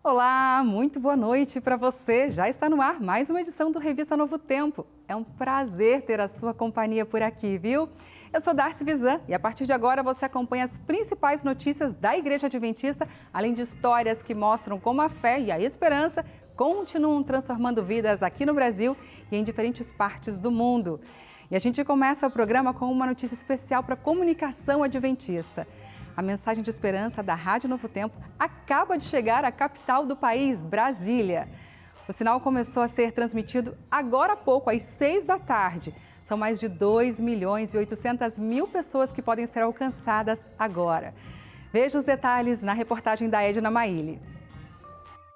Olá, muito boa noite para você. Já está no ar mais uma edição do Revista Novo Tempo. É um prazer ter a sua companhia por aqui, viu? Eu sou Darcy Vizan e a partir de agora você acompanha as principais notícias da Igreja Adventista, além de histórias que mostram como a fé e a esperança continuam transformando vidas aqui no Brasil e em diferentes partes do mundo. E a gente começa o programa com uma notícia especial para a comunicação adventista. A mensagem de esperança da Rádio Novo Tempo acaba de chegar à capital do país, Brasília. O sinal começou a ser transmitido agora há pouco, às 6 da tarde. São mais de 2.800.000 pessoas que podem ser alcançadas agora. Veja os detalhes na reportagem da Edna Maíli.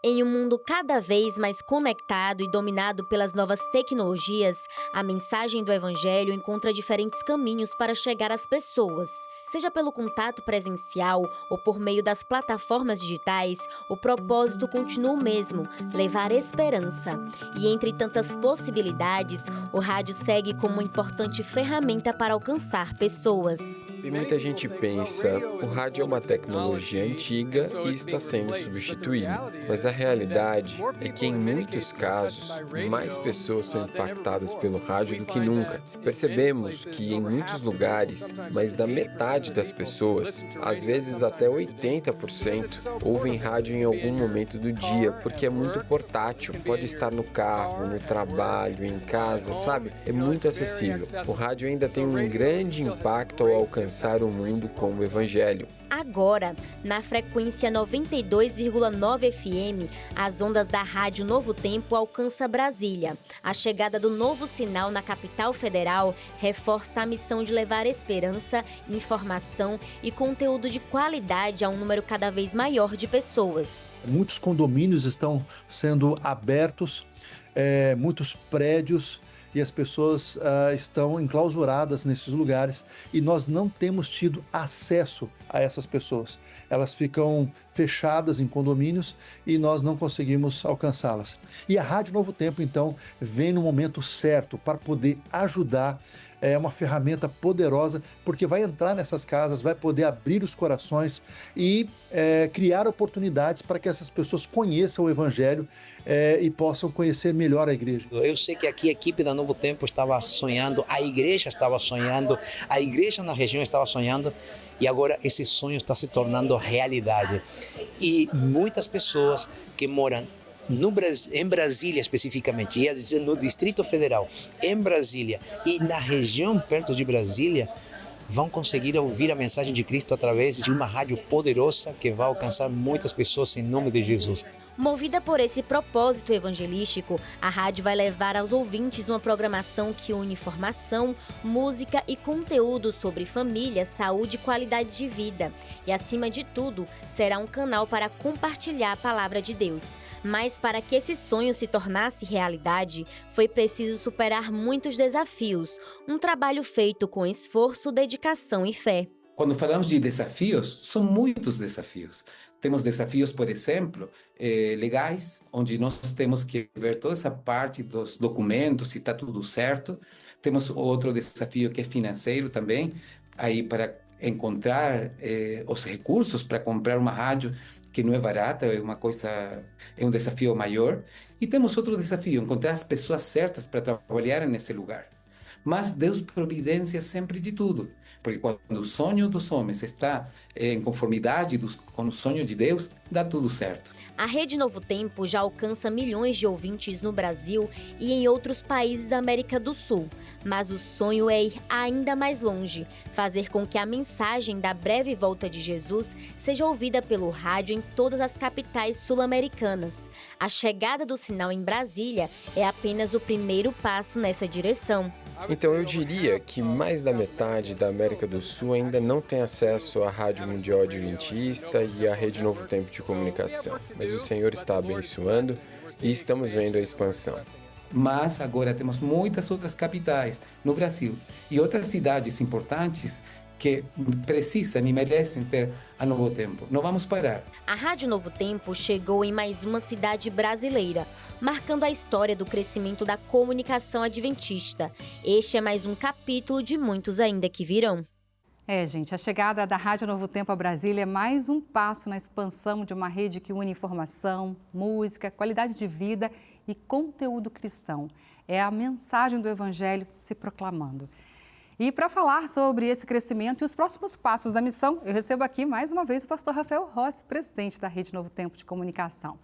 Em um mundo cada vez mais conectado e dominado pelas novas tecnologias, a mensagem do Evangelho encontra diferentes caminhos para chegar às pessoas. Seja pelo contato presencial ou por meio das plataformas digitais, o propósito continua o mesmo: levar esperança. E entre tantas possibilidades, o rádio segue como uma importante ferramenta para alcançar pessoas. E muita gente pensa, o rádio é uma tecnologia antiga e está sendo substituído. Mas a realidade é que, em muitos casos, mais pessoas são impactadas pelo rádio do que nunca. Percebemos que, em muitos lugares, mais da metade das pessoas, às vezes até 80%, ouvem rádio em algum momento do dia, porque é muito portátil. Pode estar no carro, no trabalho, em casa, sabe? É muito acessível. O rádio ainda tem um grande impacto ao alcançar o mundo com o Evangelho. Agora, na frequência 92,9 FM, as ondas da Rádio Novo Tempo alcançam Brasília. A chegada do novo sinal na capital federal reforça a missão de levar esperança, informação e conteúdo de qualidade a um número cada vez maior de pessoas. Muitos condomínios estão sendo abertos, muitos prédios, e as pessoas estão enclausuradas nesses lugares e nós não temos tido acesso a essas pessoas. Elas ficam fechadas em condomínios e nós não conseguimos alcançá-las. E a Rádio Novo Tempo, então, vem no momento certo para poder ajudar. É uma ferramenta poderosa, porque vai entrar nessas casas, vai poder abrir os corações e criar oportunidades para que essas pessoas conheçam o Evangelho e possam conhecer melhor a igreja. Eu sei que aqui a equipe da Novo Tempo estava sonhando, a igreja estava sonhando, a igreja na região estava sonhando, e agora esse sonho está se tornando realidade. E muitas pessoas que moram em Brasília especificamente, ia dizer no Distrito Federal, em Brasília e na região perto de Brasília, vão conseguir ouvir a mensagem de Cristo através de uma rádio poderosa que vai alcançar muitas pessoas em nome de Jesus. Movida por esse propósito evangelístico, a rádio vai levar aos ouvintes uma programação que une informação, música e conteúdo sobre família, saúde e qualidade de vida. E, acima de tudo, será um canal para compartilhar a palavra de Deus. Mas para que esse sonho se tornasse realidade, foi preciso superar muitos desafios. Um trabalho feito com esforço, dedicação e fé. Quando falamos de desafios, são muitos desafios. Temos desafios, por exemplo, legais, onde nós temos que ver toda essa parte dos documentos, se está tudo certo. Temos outro desafio que é financeiro também, aí para encontrar os recursos para comprar uma rádio que não é barata, é um desafio maior. E temos outro desafio, encontrar as pessoas certas para trabalhar nesse lugar. Mas Deus providencia sempre de tudo, porque quando o sonho dos homens está em conformidade com o sonho de Deus, dá tudo certo. A Rede Novo Tempo já alcança milhões de ouvintes no Brasil e em outros países da América do Sul. Mas o sonho é ir ainda mais longe, fazer com que a mensagem da breve volta de Jesus seja ouvida pelo rádio em todas as capitais sul-americanas. A chegada do sinal em Brasília é apenas o primeiro passo nessa direção. Então eu diria que mais da metade da América do Sul ainda não tem acesso à Rádio Mundial Adventista e à Rede Novo Tempo de Comunicação. Mas o Senhor está abençoando e estamos vendo a expansão. Mas agora temos muitas outras capitais no Brasil e outras cidades importantes que precisam e merecem ter a Novo Tempo. Não vamos parar. A Rádio Novo Tempo chegou em mais uma cidade brasileira, marcando a história do crescimento da comunicação adventista. Este é mais um capítulo de muitos ainda que virão. Gente, a chegada da Rádio Novo Tempo a Brasília é mais um passo na expansão de uma rede que une informação, música, qualidade de vida e conteúdo cristão. É a mensagem do Evangelho se proclamando. E para falar sobre esse crescimento e os próximos passos da missão, eu recebo aqui mais uma vez o pastor Rafael Rossi, presidente da Rede Novo Tempo de Comunicação.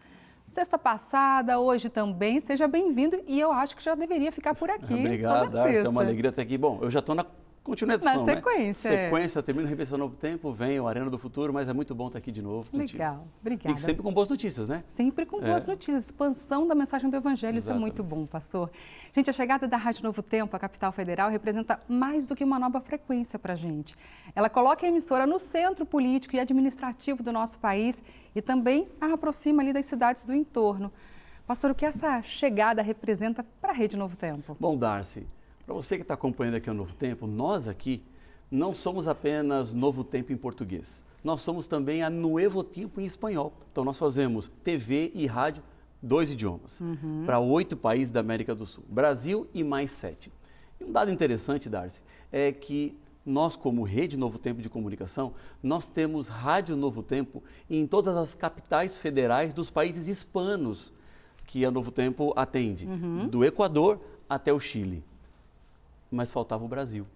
Sexta passada, hoje também, seja bem-vindo e eu acho que já deveria ficar por aqui. Obrigado, Darcy, é uma alegria estar aqui. Bom, eu já estou na continuação, na sequência. Né? Sequência, termina a Revista Novo Tempo, vem o Arena do Futuro, mas é muito bom estar aqui de novo contigo. Legal, obrigada. E sempre com boas notícias, né? Sempre com boas notícias, expansão da mensagem do Evangelho, Exatamente. Isso é muito bom, pastor. Gente, a chegada da Rádio Novo Tempo à capital federal representa mais do que uma nova frequência para a gente. Ela coloca a emissora no centro político e administrativo do nosso país e também a aproxima ali das cidades do entorno. Pastor, o que essa chegada representa para a Rede Novo Tempo? Bom, Darcy, para você que está acompanhando aqui o Novo Tempo, nós aqui não somos apenas Novo Tempo em português. Nós somos também a Nuevo Tempo em espanhol. Então, nós fazemos TV e rádio, 2 idiomas, para 8 países da América do Sul. Brasil e mais 7. E um dado interessante, Darcy, é que nós, como Rede Novo Tempo de Comunicação, nós temos Rádio Novo Tempo em todas as capitais federais dos países hispanos que a Novo Tempo atende, do Equador até o Chile. Mas faltava o Brasil.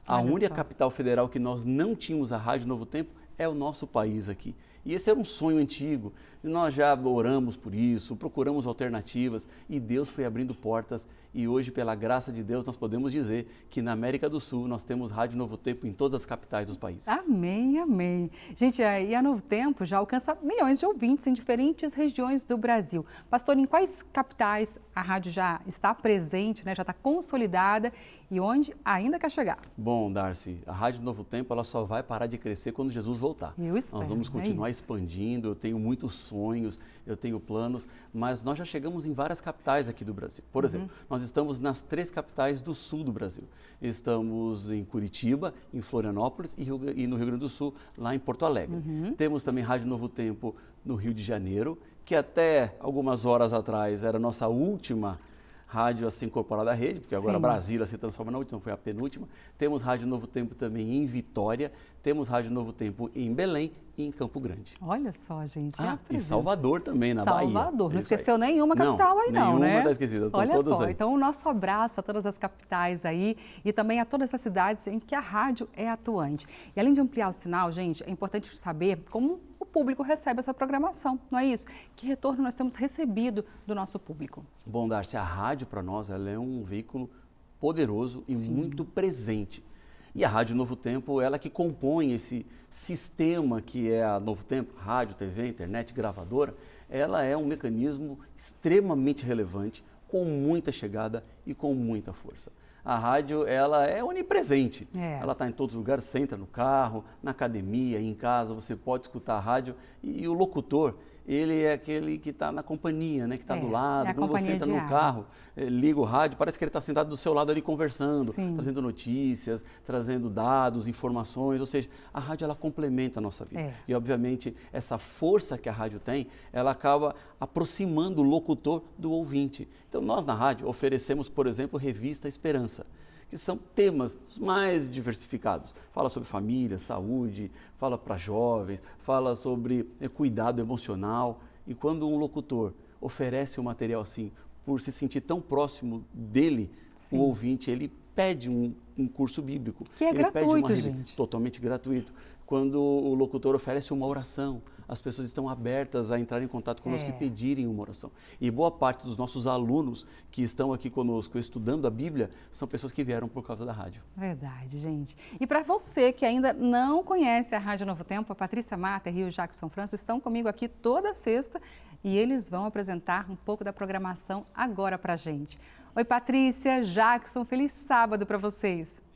A única capital federal que nós não tínhamos a Rádio Novo Tempo é o nosso país aqui. E esse era um sonho antigo. Nós já oramos por isso, procuramos alternativas e Deus foi abrindo portas. E hoje, pela graça de Deus, nós podemos dizer que na América do Sul nós temos Rádio Novo Tempo em todas as capitais dos países. Amém, amém. Gente, e a Novo Tempo já alcança milhões de ouvintes em diferentes regiões do Brasil. Pastor, em quais capitais a rádio já está presente, né, já está consolidada e onde ainda quer chegar? Bom, Darcy, a Rádio Novo Tempo ela só vai parar de crescer quando Jesus voltar. Eu espero, nós vamos continuar expandindo, eu tenho muitos sonhos, eu tenho planos, mas nós já chegamos em várias capitais aqui do Brasil. Por exemplo, nós estamos nas 3 capitais do sul do Brasil. Estamos em Curitiba, em Florianópolis e no Rio Grande do Sul, lá em Porto Alegre. Temos também Rádio Novo Tempo no Rio de Janeiro, que até algumas horas atrás era a nossa última rádio a ser incorporada à rede, porque agora Brasília se transforma na última, foi a penúltima. Temos Rádio Novo Tempo também em Vitória, temos Rádio Novo Tempo em Belém e em Campo Grande. Olha só, gente. E Salvador também, na Bahia. Salvador, não esqueceu nenhuma capital aí não, né? Nenhuma está esquecida, estão Olha todas só, aí. então o nosso abraço a todas as capitais aí e também a todas as cidades em que a rádio é atuante. E além de ampliar o sinal, gente, é importante saber como o público recebe essa programação, não é isso? Que retorno nós temos recebido do nosso público? Bom, Darcy, a rádio para nós ela é um veículo poderoso e muito presente. E a Rádio Novo Tempo, ela que compõe esse sistema que é a Novo Tempo, rádio, TV, internet, gravadora, ela é um mecanismo extremamente relevante, com muita chegada e com muita força. A rádio, ela é onipresente. Ela está em todos os lugares, você entra no carro, na academia, em casa, você pode escutar a rádio e o locutor, ele é aquele que está na companhia, né, que está do lado. Quando você entra no carro, liga o rádio, parece que ele está sentado do seu lado ali conversando, trazendo notícias, trazendo dados, informações, ou seja, a rádio ela complementa a nossa vida. E obviamente essa força que a rádio tem, ela acaba aproximando o locutor do ouvinte. Então nós na rádio oferecemos, por exemplo, Revista Esperança, que são temas mais diversificados. Fala sobre família, saúde, fala para jovens, fala sobre cuidado emocional. E quando um locutor oferece um material assim, por se sentir tão próximo dele, o ouvinte, ele pede um curso bíblico. Que é gratuito, gente. Totalmente gratuito. Quando o locutor oferece uma oração, as pessoas estão abertas a entrar em contato conosco e pedirem uma oração. E boa parte dos nossos alunos que estão aqui conosco estudando a Bíblia são pessoas que vieram por causa da rádio. Verdade, gente. E para você que ainda não conhece a Rádio Novo Tempo, a Patrícia Mater e o Jackson França estão comigo aqui toda sexta e eles vão apresentar um pouco da programação agora para a gente. Oi, Patrícia, Jackson, feliz sábado para vocês.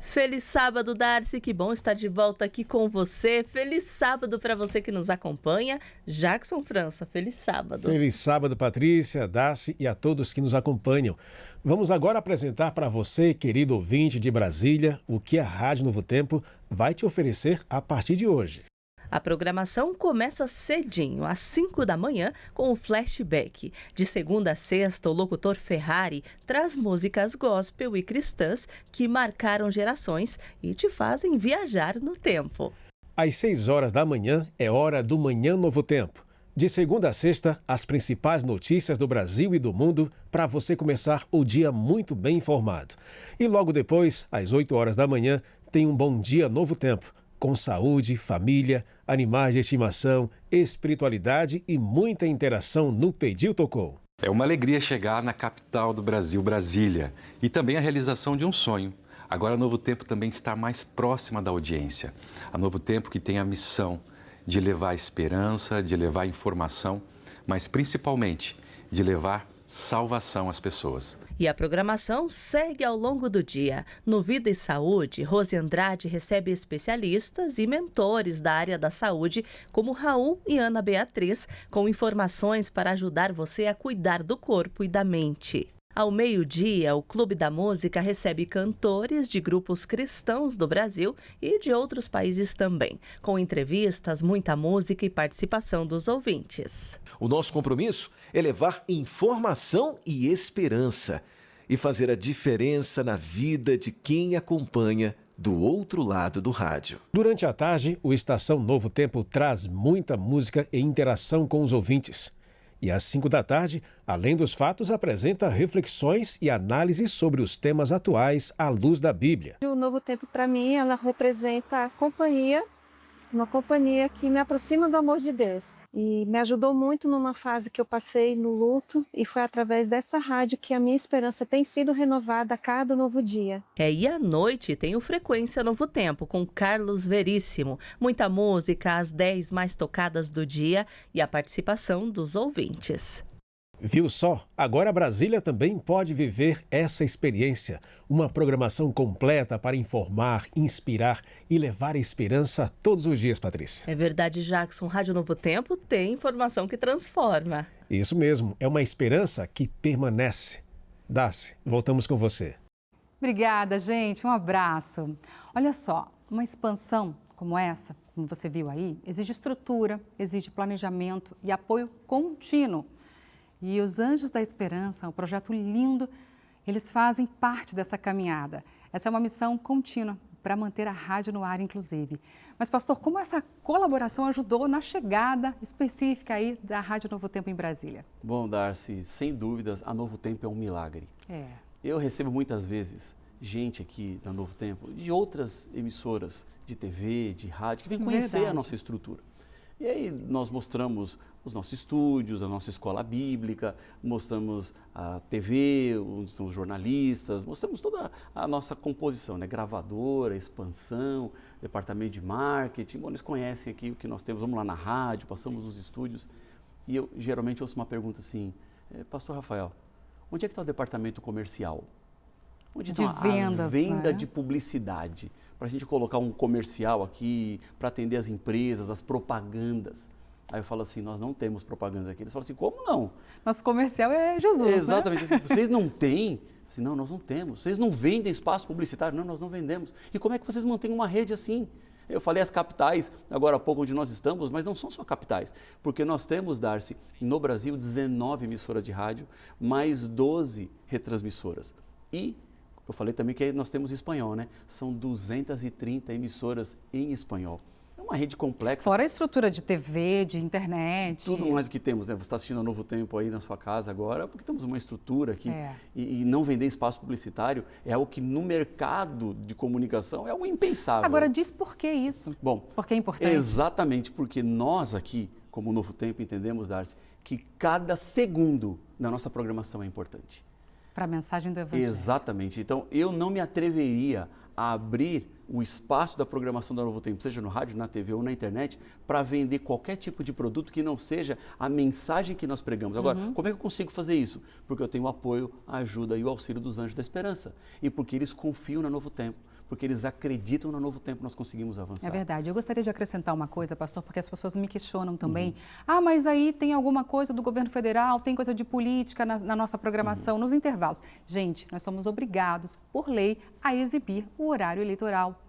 Feliz sábado, Darcy, que bom estar de volta aqui com você. Feliz sábado para você que nos acompanha. Jackson França, feliz sábado. Feliz sábado, Patrícia, Darcy e a todos que nos acompanham. Vamos agora apresentar para você, querido ouvinte de Brasília, o que a Rádio Novo Tempo vai te oferecer a partir de hoje. A programação começa cedinho, às 5 da manhã, com o flashback. De segunda a sexta, o locutor Ferrari traz músicas gospel e cristãs que marcaram gerações e te fazem viajar no tempo. Às 6 horas da manhã é hora do Manhã Novo Tempo. De segunda a sexta, as principais notícias do Brasil e do mundo para você começar o dia muito bem informado. E logo depois, às 8 horas da manhã, tem um Bom Dia Novo Tempo, com saúde, família, animais de estimação, espiritualidade e muita interação no Pediu Tocou. É uma alegria chegar na capital do Brasil, Brasília, e também a realização de um sonho. Agora a Novo Tempo também está mais próxima da audiência. A Novo Tempo que tem a missão de levar esperança, de levar informação, mas principalmente de levar salvação às pessoas. E a programação segue ao longo do dia. No Vida e Saúde, Rose Andrade recebe especialistas e mentores da área da saúde, como Raul e Ana Beatriz, com informações para ajudar você a cuidar do corpo e da mente. Ao meio-dia, o Clube da Música recebe cantores de grupos cristãos do Brasil e de outros países também, com entrevistas, muita música e participação dos ouvintes. O nosso compromisso é levar informação e esperança e fazer a diferença na vida de quem acompanha do outro lado do rádio. Durante a tarde, o Estação Novo Tempo traz muita música e interação com os ouvintes. E às 5 da tarde, além dos fatos, apresenta reflexões e análises sobre os temas atuais à luz da Bíblia. O Novo Tempo, para mim, ela representa a companhia, uma companhia que me aproxima do amor de Deus. E me ajudou muito numa fase que eu passei no luto, e foi através dessa rádio que a minha esperança tem sido renovada a cada novo dia. E à noite tem o Frequência Novo Tempo, com Carlos Veríssimo. Muita música, as 10 mais tocadas do dia e a participação dos ouvintes. Viu só? Agora Brasília também pode viver essa experiência. Uma programação completa para informar, inspirar e levar esperança todos os dias, Patrícia. É verdade, Jackson. Rádio Novo Tempo tem informação que transforma. Isso mesmo, é uma esperança que permanece. Darcy, voltamos com você. Obrigada, gente. Um abraço. Olha só, uma expansão como essa, como você viu aí, exige estrutura, exige planejamento e apoio contínuo. E os Anjos da Esperança, um projeto lindo, eles fazem parte dessa caminhada. Essa é uma missão contínua para manter a rádio no ar, inclusive. Mas, pastor, como essa colaboração ajudou na chegada específica aí da Rádio Novo Tempo em Brasília? Bom, Darcy, sem dúvidas, a Novo Tempo é um milagre. Eu recebo muitas vezes gente aqui da Novo Tempo, de outras emissoras de TV, de rádio, que vem conhecer a nossa estrutura. E aí nós mostramos os nossos estúdios, a nossa escola bíblica, mostramos a TV, onde estão os jornalistas, mostramos toda a nossa composição, né? Gravadora, expansão, departamento de marketing. Bom, eles conhecem aqui o que nós temos, vamos lá na rádio, passamos nos estúdios. E eu geralmente ouço uma pergunta assim, pastor Rafael, onde é que está o departamento comercial? Onde está a venda de publicidade? Para a gente colocar um comercial aqui, para atender as empresas, as propagandas. Aí eu falo assim, nós não temos propagandas aqui. Eles falam assim, como não? Nosso comercial é Jesus, Exatamente. Né? Vocês não têm? Assim, não, nós não temos. Vocês não vendem espaço publicitário? Não, nós não vendemos. E como é que vocês mantêm uma rede assim? Eu falei as capitais, agora há pouco, onde nós estamos, mas não são só capitais. Porque nós temos, Darcy, no Brasil, 19 emissoras de rádio, mais 12 retransmissoras. E eu falei também que nós temos espanhol, né? São 230 emissoras em espanhol. É uma rede complexa. Fora a estrutura de TV, de internet. Tudo mais do que temos, né? Você está assistindo a Novo Tempo aí na sua casa agora, porque temos uma estrutura aqui. E não vender espaço publicitário é algo que no mercado de comunicação é algo impensável. Agora, diz por que isso? Bom, porque é importante. Exatamente, porque nós aqui, como Novo Tempo, entendemos, Darcy, que cada segundo da nossa programação é importante. Para a mensagem do Evangelho. Exatamente. Então, eu não me atreveria a abrir o espaço da programação da Novo Tempo, seja no rádio, na TV ou na internet, para vender qualquer tipo de produto que não seja a mensagem que nós pregamos. Agora, como é que eu consigo fazer isso? Porque eu tenho o apoio, a ajuda e o auxílio dos Anjos da Esperança. E porque eles confiam na Novo Tempo. Porque eles acreditam no Novo Tempo, nós conseguimos avançar. É verdade. Eu gostaria de acrescentar uma coisa, pastor, porque as pessoas me questionam também. Mas aí tem alguma coisa do governo federal, tem coisa de política na nossa programação, nos intervalos. Gente, nós somos obrigados, por lei, a exibir o horário eleitoral.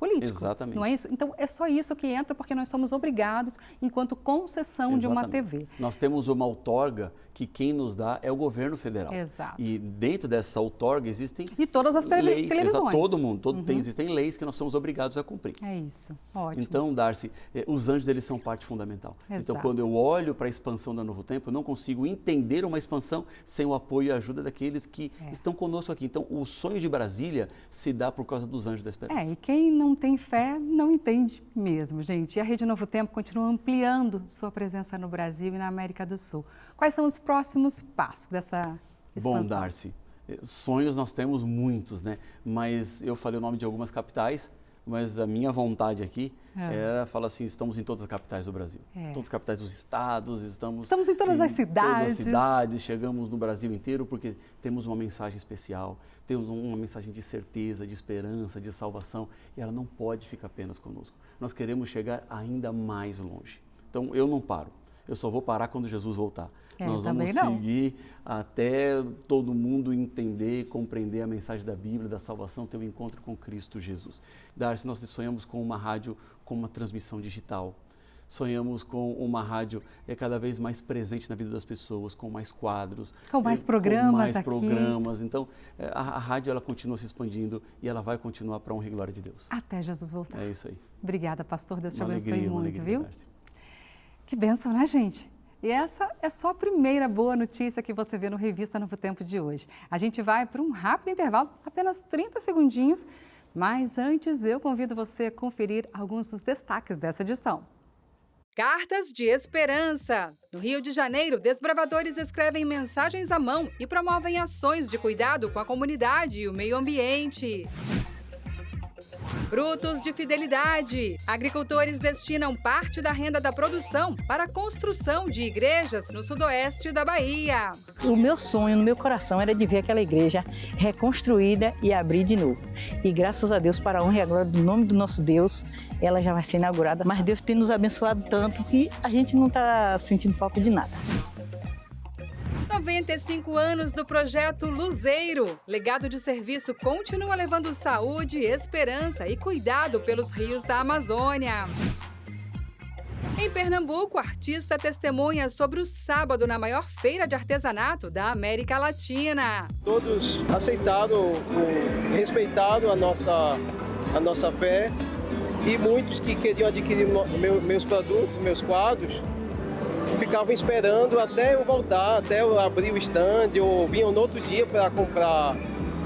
político. Exatamente. Não é isso? Então, é só isso que entra porque nós somos obrigados enquanto concessão de uma TV. Nós temos uma outorga que quem nos dá é o governo federal. Exato. E dentro dessa outorga existem E todas as leis, televisões. todo mundo, existem leis que nós somos obrigados a cumprir. É isso, ótimo. Então, Darcy, os anjos eles são parte fundamental. Exato. Então, quando eu olho para a expansão da Novo Tempo, eu não consigo entender uma expansão sem o apoio e a ajuda daqueles que estão conosco aqui. Então, o sonho de Brasília se dá por causa dos anjos da esperança. E quem não tem fé não entende mesmo, gente. E a Rede Novo Tempo continua ampliando sua presença no Brasil e na América do Sul. Quais são os próximos passos dessa expansão? Bom, Darcy, sonhos nós temos muitos, né? Mas eu falei o nome de algumas capitais, mas a minha vontade aqui era falar assim, estamos em todas as capitais do Brasil. Todas as capitais dos estados, estamos em todas as cidades. Todas as cidades, chegamos no Brasil inteiro porque temos uma mensagem especial, temos uma mensagem de certeza, de esperança, de salvação, e ela não pode ficar apenas conosco. Nós queremos chegar ainda mais longe. Então, eu não paro. Eu só vou parar quando Jesus voltar. Nós vamos seguir até todo mundo entender, compreender a mensagem da Bíblia, da salvação, ter um encontro com Cristo Jesus. Darcy, nós sonhamos com uma rádio com uma transmissão digital. Sonhamos com uma rádio cada vez mais presente na vida das pessoas, com mais quadros. Com mais programas aqui. Então, a rádio ela continua se expandindo e ela vai continuar para a honra e glória de Deus. Até Jesus voltar. É isso aí. Obrigada, pastor. Deus te abençoe alegria, muito, viu? Darcy. Que bênção, né, gente? E essa é só a primeira boa notícia que você vê no Revista Novo Tempo de hoje. A gente vai para um rápido intervalo, apenas 30 segundinhos, mas antes eu convido você a conferir alguns dos destaques dessa edição. Cartas de Esperança. No Rio de Janeiro, desbravadores escrevem mensagens à mão e promovem ações de cuidado com a comunidade e o meio ambiente. Frutos de fidelidade. Agricultores destinam parte da renda da produção para a construção de igrejas no sudoeste da Bahia. O meu sonho no meu coração era de ver aquela igreja reconstruída e abrir de novo. E graças a Deus, para a honra e a glória do nome do nosso Deus, ela já vai ser inaugurada. Mas Deus tem nos abençoado tanto que a gente não está sentindo falta de nada. 95 anos do projeto Luzeiro. Legado de serviço continua levando saúde, esperança e cuidado pelos rios da Amazônia. Em Pernambuco, artista testemunha sobre o sábado na maior feira de artesanato da América Latina. Todos aceitaram, respeitaram a nossa fé e muitos que queriam adquirir meus produtos, meus quadros, ficavam esperando até eu voltar, até eu abrir o stand, ou vinham no outro dia para comprar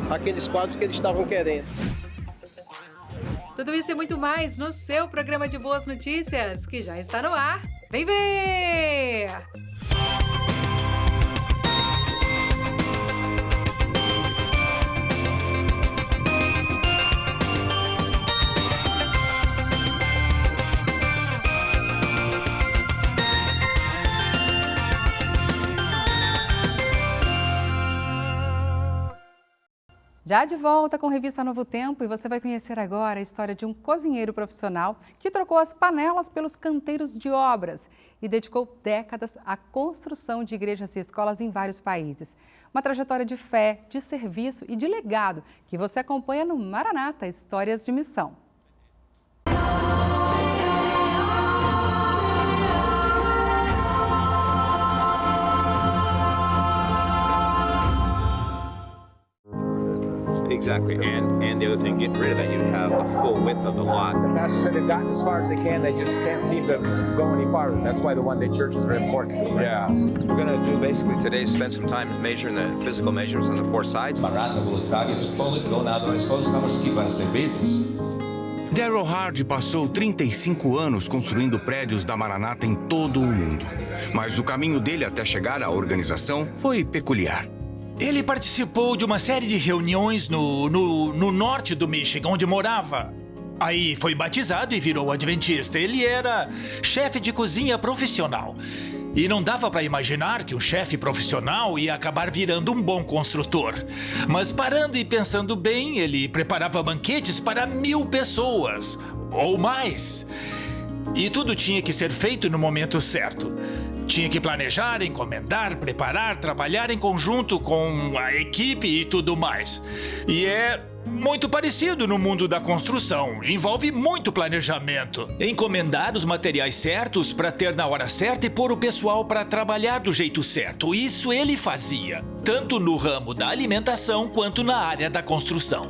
aqueles quadros que eles estavam querendo. Tudo isso e muito mais no seu programa de boas notícias, que já está no ar. Vem ver! Já de volta com a Revista Novo Tempo, e você vai conhecer agora a história de um cozinheiro profissional que trocou as panelas pelos canteiros de obras e dedicou décadas à construção de igrejas e escolas em vários países. Uma trajetória de fé, de serviço e de legado que você acompanha no Maranata, Histórias de Missão. Exactly, and the other thing, getting rid of that, you have a full width of the lot. The pastor said they've gotten as far as they can, they just can't seem to go any farther. That's why the one-day church is very important. Yeah. We're going to do basically today is spend some time measuring the physical measurements on the four sides. Daryl Hard passou 35 anos construindo prédios da Maranata em todo o mundo. Mas o caminho dele até chegar à organização foi peculiar. Ele participou de uma série de reuniões no norte do Michigan, onde morava. Aí foi batizado e virou adventista. Ele era chefe de cozinha profissional. E não dava para imaginar que um chefe profissional ia acabar virando um bom construtor. Mas parando e pensando bem, ele preparava banquetes para 1000 pessoas, ou mais. E tudo tinha que ser feito no momento certo. tinha que planejar, encomendar, preparar, trabalhar em conjunto com a equipe e tudo mais. E é muito parecido no mundo da construção. Envolve muito planejamento. Encomendar os materiais certos para ter na hora certa e pôr o pessoal para trabalhar do jeito certo. Isso ele fazia, tanto no ramo da alimentação quanto na área da construção.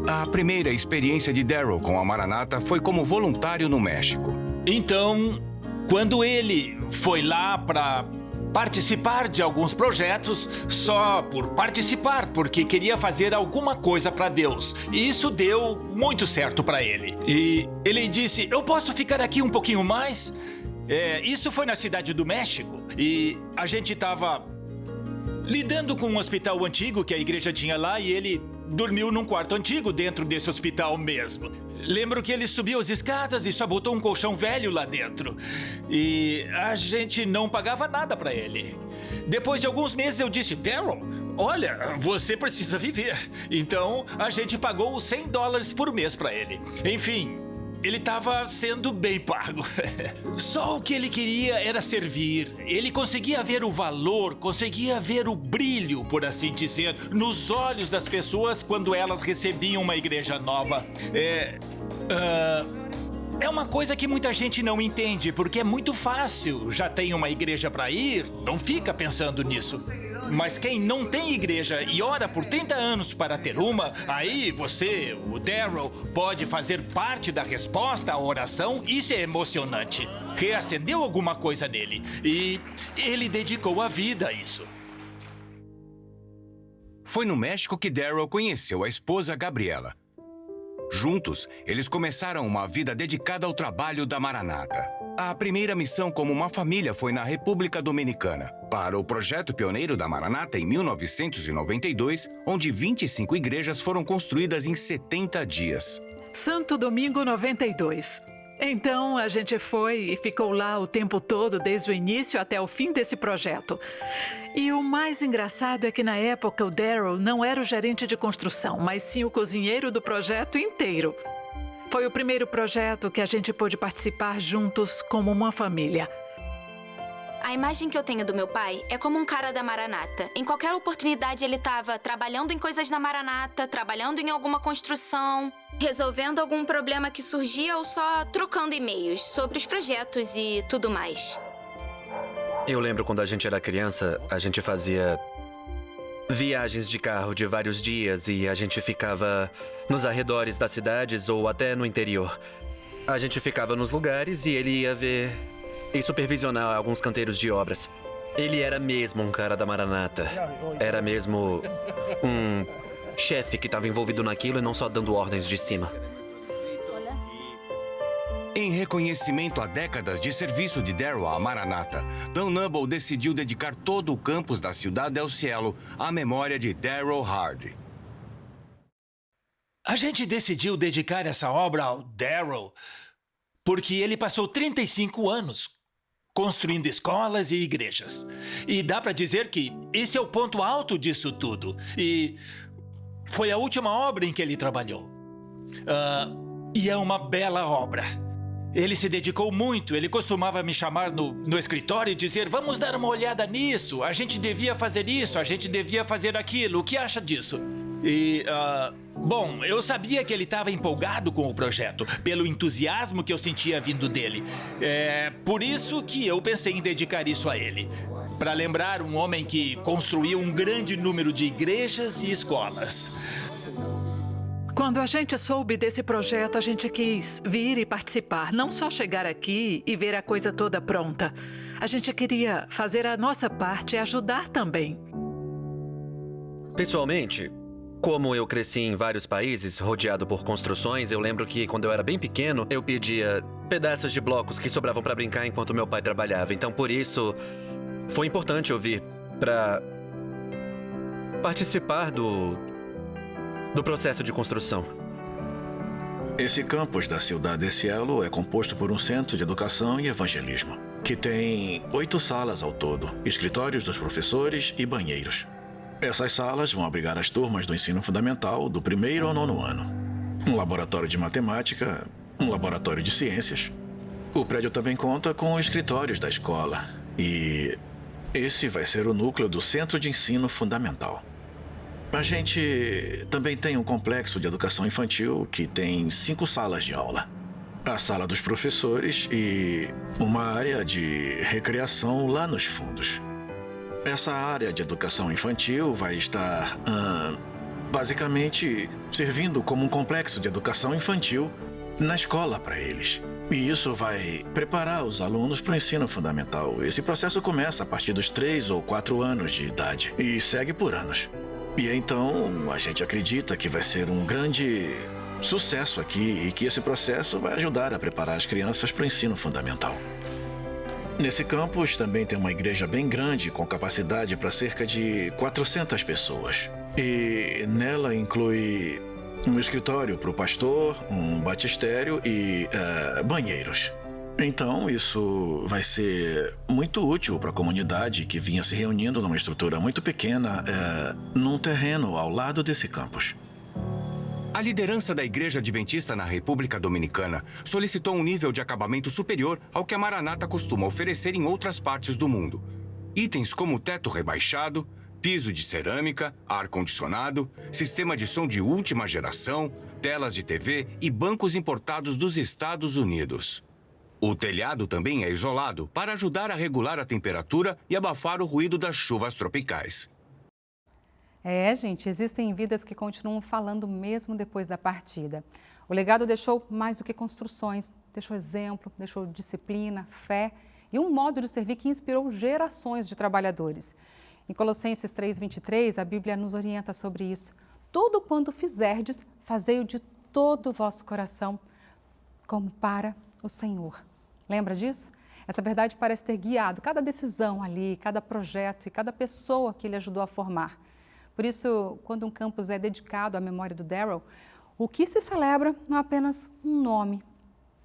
A primeira experiência de Darryl com a Maranata foi como voluntário no México. Então, quando ele foi lá para participar de alguns projetos, só por participar, porque queria fazer alguma coisa para Deus. E isso deu muito certo para ele. E ele disse, eu posso ficar aqui um pouquinho mais? Isso foi na cidade do México. E a gente estava lidando com um hospital antigo que a igreja tinha lá e ele dormiu num quarto antigo dentro desse hospital mesmo. Lembro que ele subiu as escadas e só botou um colchão velho lá dentro. E a gente não pagava nada para ele. Depois de alguns meses eu disse, Darryl, olha, você precisa viver. Então a gente pagou $100 por mês para ele. Enfim, ele estava sendo bem pago. Só o que ele queria era servir. Ele conseguia ver o valor, conseguia ver o brilho, por assim dizer, nos olhos das pessoas quando elas recebiam uma igreja nova. É uma coisa que muita gente não entende, porque é muito fácil. Já tem uma igreja para ir, não fica pensando nisso. Mas quem não tem igreja e ora por 30 anos para ter uma, aí você, o Darryl, pode fazer parte da resposta à oração. Isso é emocionante. Reacendeu alguma coisa nele e ele dedicou a vida a isso. Foi no México que Darryl conheceu a esposa Gabriela. Juntos, eles começaram uma vida dedicada ao trabalho da Maranata. A primeira missão como uma família foi na República Dominicana, para o projeto pioneiro da Maranata em 1992, onde 25 igrejas foram construídas em 70 dias. Santo Domingo 92. Então, a gente foi e ficou lá o tempo todo, desde o início até o fim desse projeto. E o mais engraçado é que, na época, o Darryl não era o gerente de construção, mas sim o cozinheiro do projeto inteiro. Foi o primeiro projeto que a gente pôde participar juntos como uma família. A imagem que eu tenho do meu pai é como um cara da Maranata. Em qualquer oportunidade, ele estava trabalhando em coisas na Maranata, trabalhando em alguma construção, resolvendo algum problema que surgia ou só trocando e-mails sobre os projetos e tudo mais. Eu lembro quando a gente era criança, a gente fazia viagens de carro de vários dias e a gente ficava nos arredores das cidades ou até no interior. A gente ficava nos lugares e ele ia ver e supervisionar alguns canteiros de obras. Ele era mesmo um cara da Maranata. Era mesmo um chefe que estava envolvido naquilo e não só dando ordens de cima. Em reconhecimento a décadas de serviço de Darryl à Maranata, Don Noble decidiu dedicar todo o campus da Ciudad del Cielo à memória de Darryl Hardy. A gente decidiu dedicar essa obra ao Darryl porque ele passou 35 anos construindo escolas e igrejas. E dá para dizer que esse é o ponto alto disso tudo. E foi a última obra em que ele trabalhou. E é uma bela obra. Ele se dedicou muito. Ele costumava me chamar no escritório e dizer, vamos dar uma olhada nisso, a gente devia fazer isso, a gente devia fazer aquilo, o que acha disso? E, bom, eu sabia que ele estava empolgado com o projeto, pelo entusiasmo que eu sentia vindo dele. É por isso que eu pensei em dedicar isso a ele. Para lembrar um homem que construiu um grande número de igrejas e escolas. Quando a gente soube desse projeto, a gente quis vir e participar. Não só chegar aqui e ver a coisa toda pronta. A gente queria fazer a nossa parte e ajudar também. Pessoalmente, como eu cresci em vários países, rodeado por construções, eu lembro que quando eu era bem pequeno, eu pedia pedaços de blocos que sobravam para brincar enquanto meu pai trabalhava. Então, por isso, foi importante eu vir para participar do processo de construção. Esse campus da Ciudad del Cielo é composto por um centro de educação e evangelismo, que tem 8 salas ao todo, escritórios dos professores e banheiros. Essas salas vão abrigar as turmas do ensino fundamental do 1º ao 9º ano. Um laboratório de matemática, um laboratório de ciências. O prédio também conta com escritórios da escola E esse vai ser o núcleo do Centro de Ensino Fundamental. A gente também tem um complexo de educação infantil que tem 5 salas de aula. A sala dos professores e uma área de recreação lá nos fundos. Essa área de educação infantil vai estar, basicamente, servindo como um complexo de educação infantil na escola para eles. E isso vai preparar os alunos para o ensino fundamental. Esse processo começa a partir dos 3 ou 4 anos de idade e segue por anos. E então a gente acredita que vai ser um grande sucesso aqui e que esse processo vai ajudar a preparar as crianças para o ensino fundamental. Nesse campus também tem uma igreja bem grande com capacidade para cerca de 400 pessoas. E nela inclui um escritório para o pastor, um batistério e banheiros. Então, isso vai ser muito útil para a comunidade que vinha se reunindo numa estrutura muito pequena, num terreno ao lado desse campus. A liderança da Igreja Adventista na República Dominicana solicitou um nível de acabamento superior ao que a Maranata costuma oferecer em outras partes do mundo. Itens como teto rebaixado, piso de cerâmica, ar-condicionado, sistema de som de última geração, telas de TV e bancos importados dos Estados Unidos. O telhado também é isolado para ajudar a regular a temperatura e abafar o ruído das chuvas tropicais. Gente, existem vidas que continuam falando mesmo depois da partida. O legado deixou mais do que construções, deixou exemplo, deixou disciplina, fé e um modo de servir que inspirou gerações de trabalhadores. Em Colossenses 3:23, a Bíblia nos orienta sobre isso. Tudo quanto fizerdes, fazei-o de todo o vosso coração, como para o Senhor. Lembra disso? Essa verdade parece ter guiado cada decisão ali, cada projeto e cada pessoa que ele ajudou a formar. Por isso, quando um campus é dedicado à memória do Darryl, o que se celebra não é apenas um nome,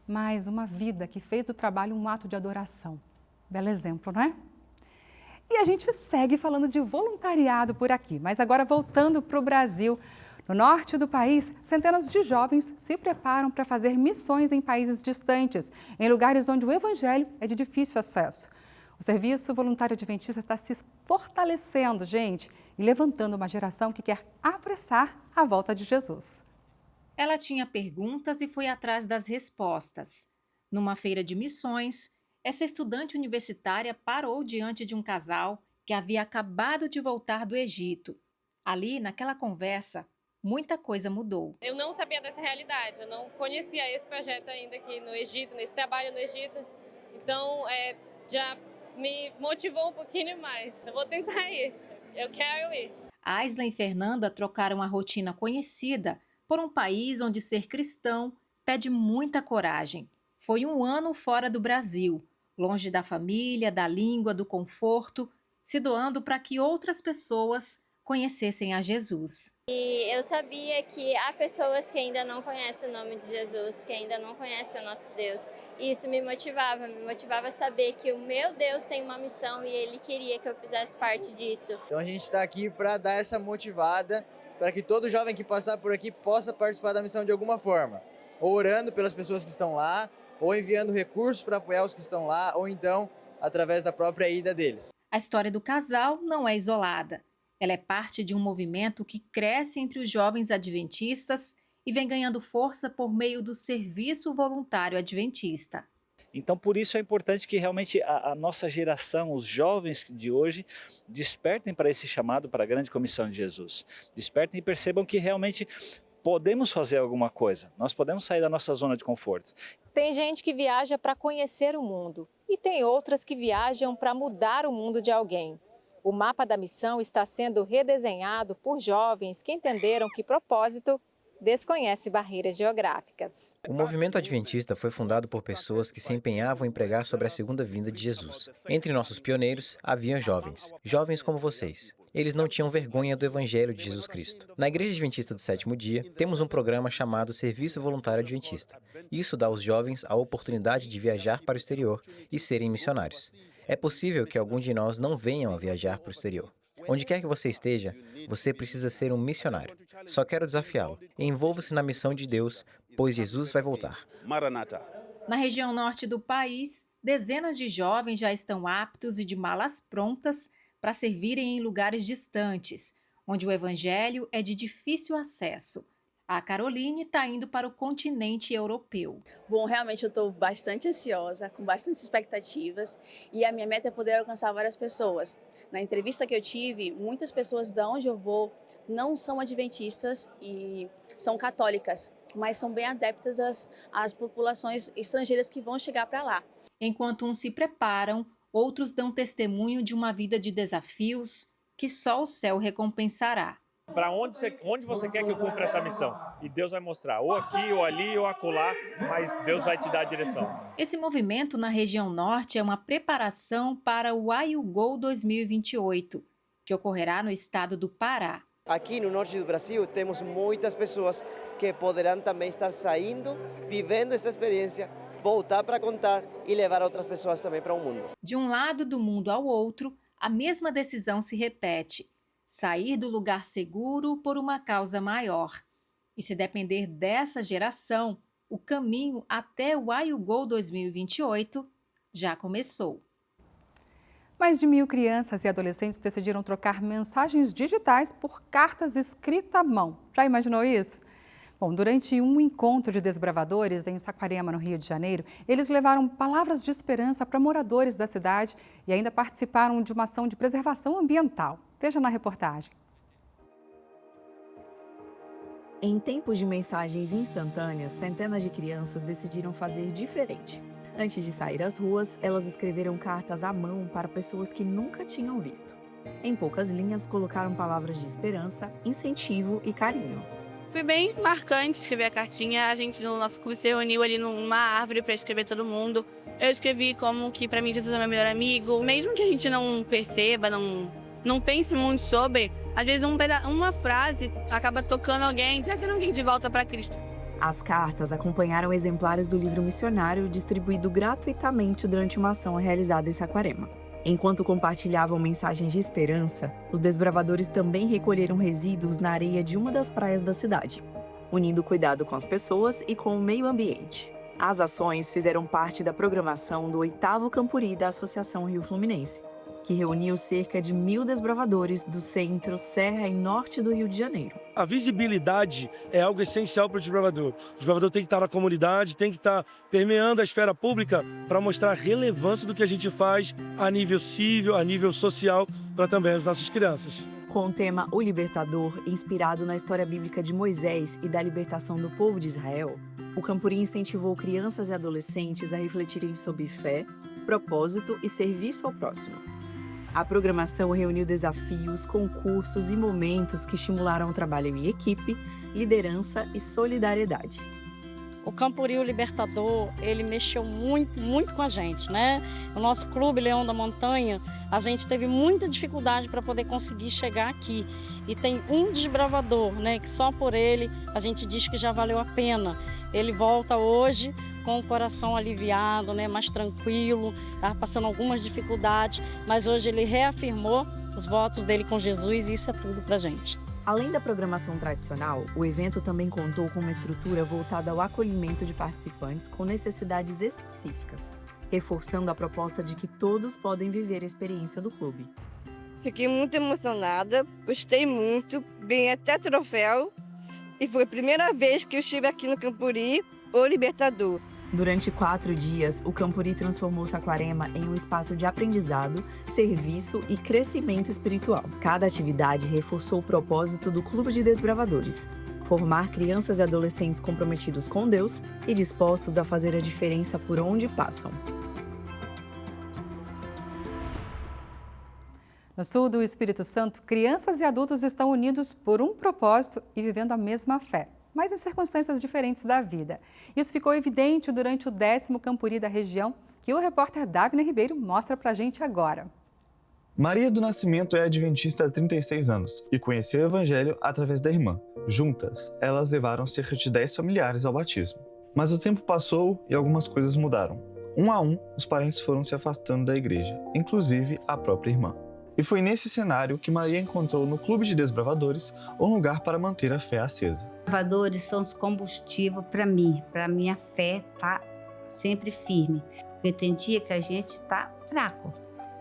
mas uma vida que fez do trabalho um ato de adoração. Belo exemplo, não é? E a gente segue falando de voluntariado por aqui, mas agora voltando para o Brasil. No norte do país, centenas de jovens se preparam para fazer missões em países distantes, em lugares onde o evangelho é de difícil acesso. O Serviço Voluntário Adventista está se fortalecendo, gente, e levantando uma geração que quer apressar a volta de Jesus. Ela tinha perguntas e foi atrás das respostas. Numa feira de missões, essa estudante universitária parou diante de um casal que havia acabado de voltar do Egito. Ali, naquela conversa, muita coisa mudou. Eu não sabia dessa realidade, eu não conhecia esse projeto ainda aqui no Egito, nesse trabalho no Egito. Então, já me motivou um pouquinho mais. Eu vou tentar ir, eu quero ir. Aisla e Fernanda trocaram a rotina conhecida por um país onde ser cristão pede muita coragem. Foi um ano fora do Brasil, longe da família, da língua, do conforto, se doando para que outras pessoas conhecessem a Jesus. E eu sabia que há pessoas que ainda não conhecem o nome de Jesus, que ainda não conhecem o nosso Deus. E isso me motivava a saber que o meu Deus tem uma missão e Ele queria que eu fizesse parte disso. Então a gente está aqui para dar essa motivada, para que todo jovem que passar por aqui possa participar da missão de alguma forma. Ou orando pelas pessoas que estão lá, ou enviando recursos para apoiar os que estão lá, ou então através da própria ida deles. A história do casal não é isolada. Ela é parte de um movimento que cresce entre os jovens adventistas e vem ganhando força por meio do Serviço Voluntário Adventista. Então, por isso é importante que realmente a nossa geração, os jovens de hoje, despertem para esse chamado, para a grande comissão de Jesus. Despertem e percebam que realmente podemos fazer alguma coisa, nós podemos sair da nossa zona de conforto. Tem gente que viaja para conhecer o mundo e tem outras que viajam para mudar o mundo de alguém. O mapa da missão está sendo redesenhado por jovens que entenderam que propósito desconhece barreiras geográficas. O movimento adventista foi fundado por pessoas que se empenhavam em pregar sobre a segunda vinda de Jesus. Entre nossos pioneiros, havia jovens como vocês. Eles não tinham vergonha do Evangelho de Jesus Cristo. Na Igreja Adventista do Sétimo Dia, temos um programa chamado Serviço Voluntário Adventista. Isso dá aos jovens a oportunidade de viajar para o exterior e serem missionários. É possível que alguns de nós não venham a viajar para o exterior. Onde quer que você esteja, você precisa ser um missionário. Só quero desafiá-lo. Envolva-se na missão de Deus, pois Jesus vai voltar. Na região norte do país, dezenas de jovens já estão aptos e de malas prontas para servirem em lugares distantes, onde o evangelho é de difícil acesso. A Caroline está indo para o continente europeu. Bom, realmente eu estou bastante ansiosa, com bastantes expectativas, e a minha meta é poder alcançar várias pessoas. Na entrevista que eu tive, muitas pessoas de onde eu vou não são adventistas e são católicas, mas são bem adeptas às populações estrangeiras que vão chegar para lá. Enquanto uns se preparam, outros dão testemunho de uma vida de desafios que só o céu recompensará. Para onde você quer que eu cumpra essa missão? E Deus vai mostrar, ou aqui, ou ali, ou acolá, mas Deus vai te dar a direção. Esse movimento na região norte é uma preparação para o IUGO 2028, que ocorrerá no estado do Pará. Aqui no norte do Brasil temos muitas pessoas que poderão também estar saindo, vivendo essa experiência, voltar para contar e levar outras pessoas também para o mundo. De um lado do mundo ao outro, a mesma decisão se repete: sair do lugar seguro por uma causa maior. E se depender dessa geração, o caminho até o IUGO 2028 já começou. Mais de 1.000 crianças e adolescentes decidiram trocar mensagens digitais por cartas escritas à mão. Já imaginou isso? Bom, durante um encontro de desbravadores em Saquarema, no Rio de Janeiro, eles levaram palavras de esperança para moradores da cidade e ainda participaram de uma ação de preservação ambiental. Veja na reportagem. Em tempos de mensagens instantâneas, centenas de crianças decidiram fazer diferente. Antes de sair às ruas, elas escreveram cartas à mão para pessoas que nunca tinham visto. Em poucas linhas, colocaram palavras de esperança, incentivo e carinho. Foi bem marcante escrever a cartinha. A gente, no nosso clube, se reuniu ali numa árvore para escrever todo mundo. Eu escrevi como que para mim Jesus é meu melhor amigo. Mesmo que a gente não perceba, não pense muito sobre, às vezes uma frase acaba tocando alguém, trazendo alguém de volta para Cristo. As cartas acompanharam exemplares do livro missionário distribuído gratuitamente durante uma ação realizada em Saquarema. Enquanto compartilhavam mensagens de esperança, os desbravadores também recolheram resíduos na areia de uma das praias da cidade, unindo o cuidado com as pessoas e com o meio ambiente. As ações fizeram parte da programação do 8º Campuri da Associação Rio Fluminense, que reuniu cerca de 1.000 desbravadores do centro, serra e norte do Rio de Janeiro. A visibilidade é algo essencial para o desbravador. O desbravador tem que estar na comunidade, tem que estar permeando a esfera pública para mostrar a relevância do que a gente faz a nível civil, a nível social, para também as nossas crianças. Com o tema O Libertador, inspirado na história bíblica de Moisés e da libertação do povo de Israel, o Campuri incentivou crianças e adolescentes a refletirem sobre fé, propósito e serviço ao próximo. A programação reuniu desafios, concursos e momentos que estimularam o trabalho em equipe, liderança e solidariedade. O Campuri, o Libertador, ele mexeu muito com a gente, né? O nosso clube Leão da Montanha, a gente teve muita dificuldade para poder conseguir chegar aqui. E tem um desbravador, né? Que só por ele a gente diz que já valeu a pena. Ele volta hoje com o coração aliviado, né? Mais tranquilo, tá passando algumas dificuldades, mas hoje ele reafirmou os votos dele com Jesus e isso é tudo pra gente. Além da programação tradicional, o evento também contou com uma estrutura voltada ao acolhimento de participantes com necessidades específicas, reforçando a proposta de que todos podem viver a experiência do clube. Fiquei muito emocionada, gostei muito, ganhei até troféu e foi a primeira vez que eu estive aqui no Campuri, o Libertador. Durante 4 dias, o Campuri transformou Saquarema em um espaço de aprendizado, serviço e crescimento espiritual. Cada atividade reforçou o propósito do Clube de Desbravadores: formar crianças e adolescentes comprometidos com Deus e dispostos a fazer a diferença por onde passam. No sul do Espírito Santo, crianças e adultos estão unidos por um propósito e vivendo a mesma fé, mas em circunstâncias diferentes da vida. Isso ficou evidente durante o 10º Campuri da região, que o repórter Davner Ribeiro mostra pra gente agora. Maria do Nascimento é adventista há 36 anos e conheceu o Evangelho através da irmã. Juntas, elas levaram cerca de 10 familiares ao batismo. Mas o tempo passou e algumas coisas mudaram. Um a um, os parentes foram se afastando da igreja, inclusive a própria irmã. E foi nesse cenário que Maria encontrou no Clube de Desbravadores um lugar para manter a fé acesa. Desbravadores são os combustíveis para mim, para minha fé tá sempre firme. porque tem dia que a gente está fraco.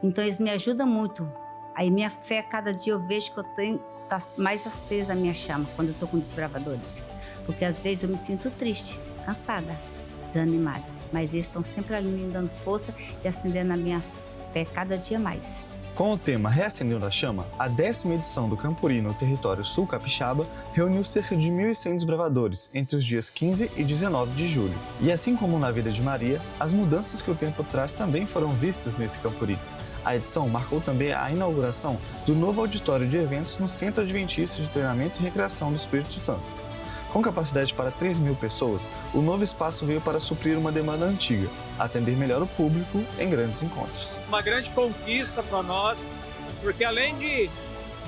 Então eles me ajudam muito. Aí minha fé, cada dia eu vejo que eu tenho, tá mais acesa a minha chama quando eu tô com desbravadores. Porque às vezes eu me sinto triste, cansada, desanimada. Mas eles estão sempre ali me dando força e acendendo a minha fé cada dia mais. Com o tema Reacendendo a Chama, a 10ª edição do Campuri no território sul capixaba reuniu cerca de 1.100 desbravadores entre os dias 15 e 19 de julho. E assim como na vida de Maria, as mudanças que o tempo traz também foram vistas nesse Campuri. A edição marcou também a inauguração do novo auditório de eventos no Centro Adventista de Treinamento e Recreação do Espírito Santo. Com capacidade para 3.000 pessoas, o novo espaço veio para suprir uma demanda antiga, atender melhor o público em grandes encontros. Uma grande conquista para nós, porque além de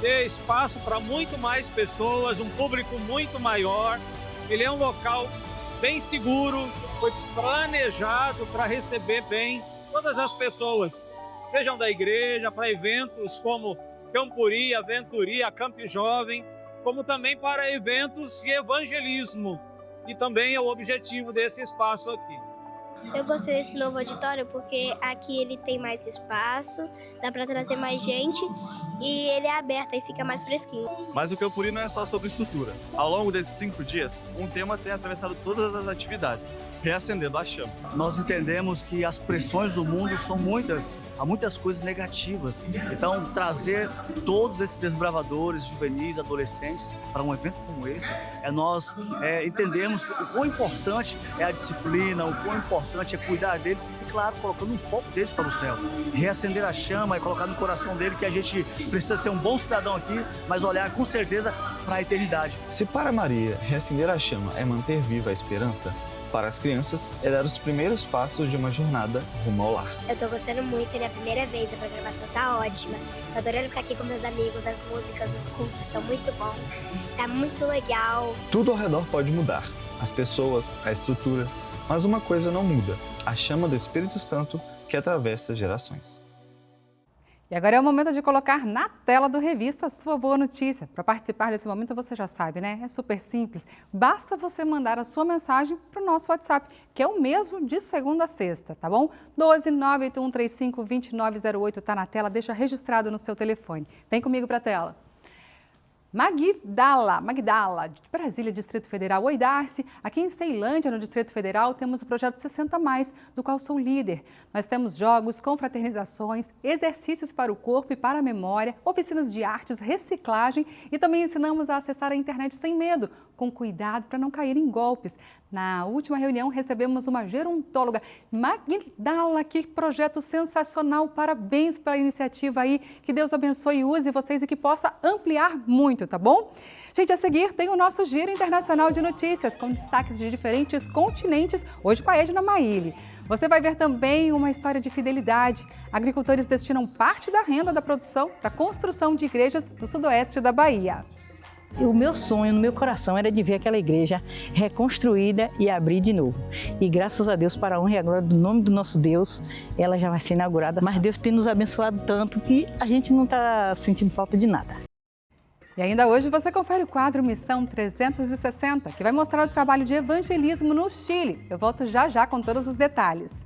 ter espaço para muito mais pessoas, um público muito maior, ele é um local bem seguro, foi planejado para receber bem todas as pessoas, sejam da igreja, para eventos como Campuri, Aventuria, Camp Jovem, como também para eventos de evangelismo, e também é o objetivo desse espaço aqui. Eu gostei desse novo auditório porque aqui ele tem mais espaço, dá para trazer mais gente e ele é aberto e fica mais fresquinho. Mas o Campuri não é só sobre estrutura. Ao longo desses 5 dias, um tema tem atravessado todas as atividades, reacendendo a chama. Nós entendemos que as pressões do mundo são muitas, há muitas coisas negativas. Então, trazer todos esses desbravadores, juvenis, adolescentes para um evento como esse, nós entendemos o quão importante é a disciplina, o quão importante é cuidar deles e, claro, colocando um foco deles para o céu. Reacender a chama e colocar no coração dele que a gente precisa ser um bom cidadão aqui, mas olhar com certeza para a eternidade. Se para Maria, reacender a chama é manter viva a esperança, para as crianças é dar os primeiros passos de uma jornada rumo ao lar. Eu tô gostando muito, é minha primeira vez, a programação tá ótima. Tô adorando ficar aqui com meus amigos, as músicas, os cultos estão muito bons. Tá muito legal. Tudo ao redor pode mudar, as pessoas, a estrutura, mas uma coisa não muda, a chama do Espírito Santo que atravessa gerações. E agora é o momento de colocar na tela do Revista a sua boa notícia. Para participar desse momento, você já sabe, né? É super simples. Basta você mandar a sua mensagem para o nosso WhatsApp, que é o mesmo de segunda a sexta, tá bom? 12981352908 está na tela, deixa registrado no seu telefone. Vem comigo para a tela. Magdala, de Brasília, Distrito Federal. Oi, Darcy. Aqui em Ceilândia, no Distrito Federal, temos o projeto 60+, do qual sou líder. Nós temos jogos, confraternizações, exercícios para o corpo e para a memória, oficinas de artes, reciclagem e também ensinamos a acessar a internet sem medo, com cuidado para não cair em golpes. Na última reunião, recebemos uma gerontóloga. Magdala, que projeto sensacional. Parabéns pela iniciativa aí. Que Deus abençoe e use vocês e que possa ampliar muito, tá bom? Gente, a seguir tem o nosso Giro Internacional de Notícias, com destaques de diferentes continentes, hoje com a Edna Maíli. Você vai ver também uma história de fidelidade. Agricultores destinam parte da renda da produção para a construção de igrejas no sudoeste da Bahia. O meu sonho no meu coração era de ver aquela igreja reconstruída e abrir de novo. E graças a Deus, para a honra e a glória do nome do nosso Deus, ela já vai ser inaugurada. Mas Deus tem nos abençoado tanto que a gente não está sentindo falta de nada. E ainda hoje você confere o quadro Missão 360, que vai mostrar o trabalho de evangelismo no Chile. Eu volto já já com todos os detalhes.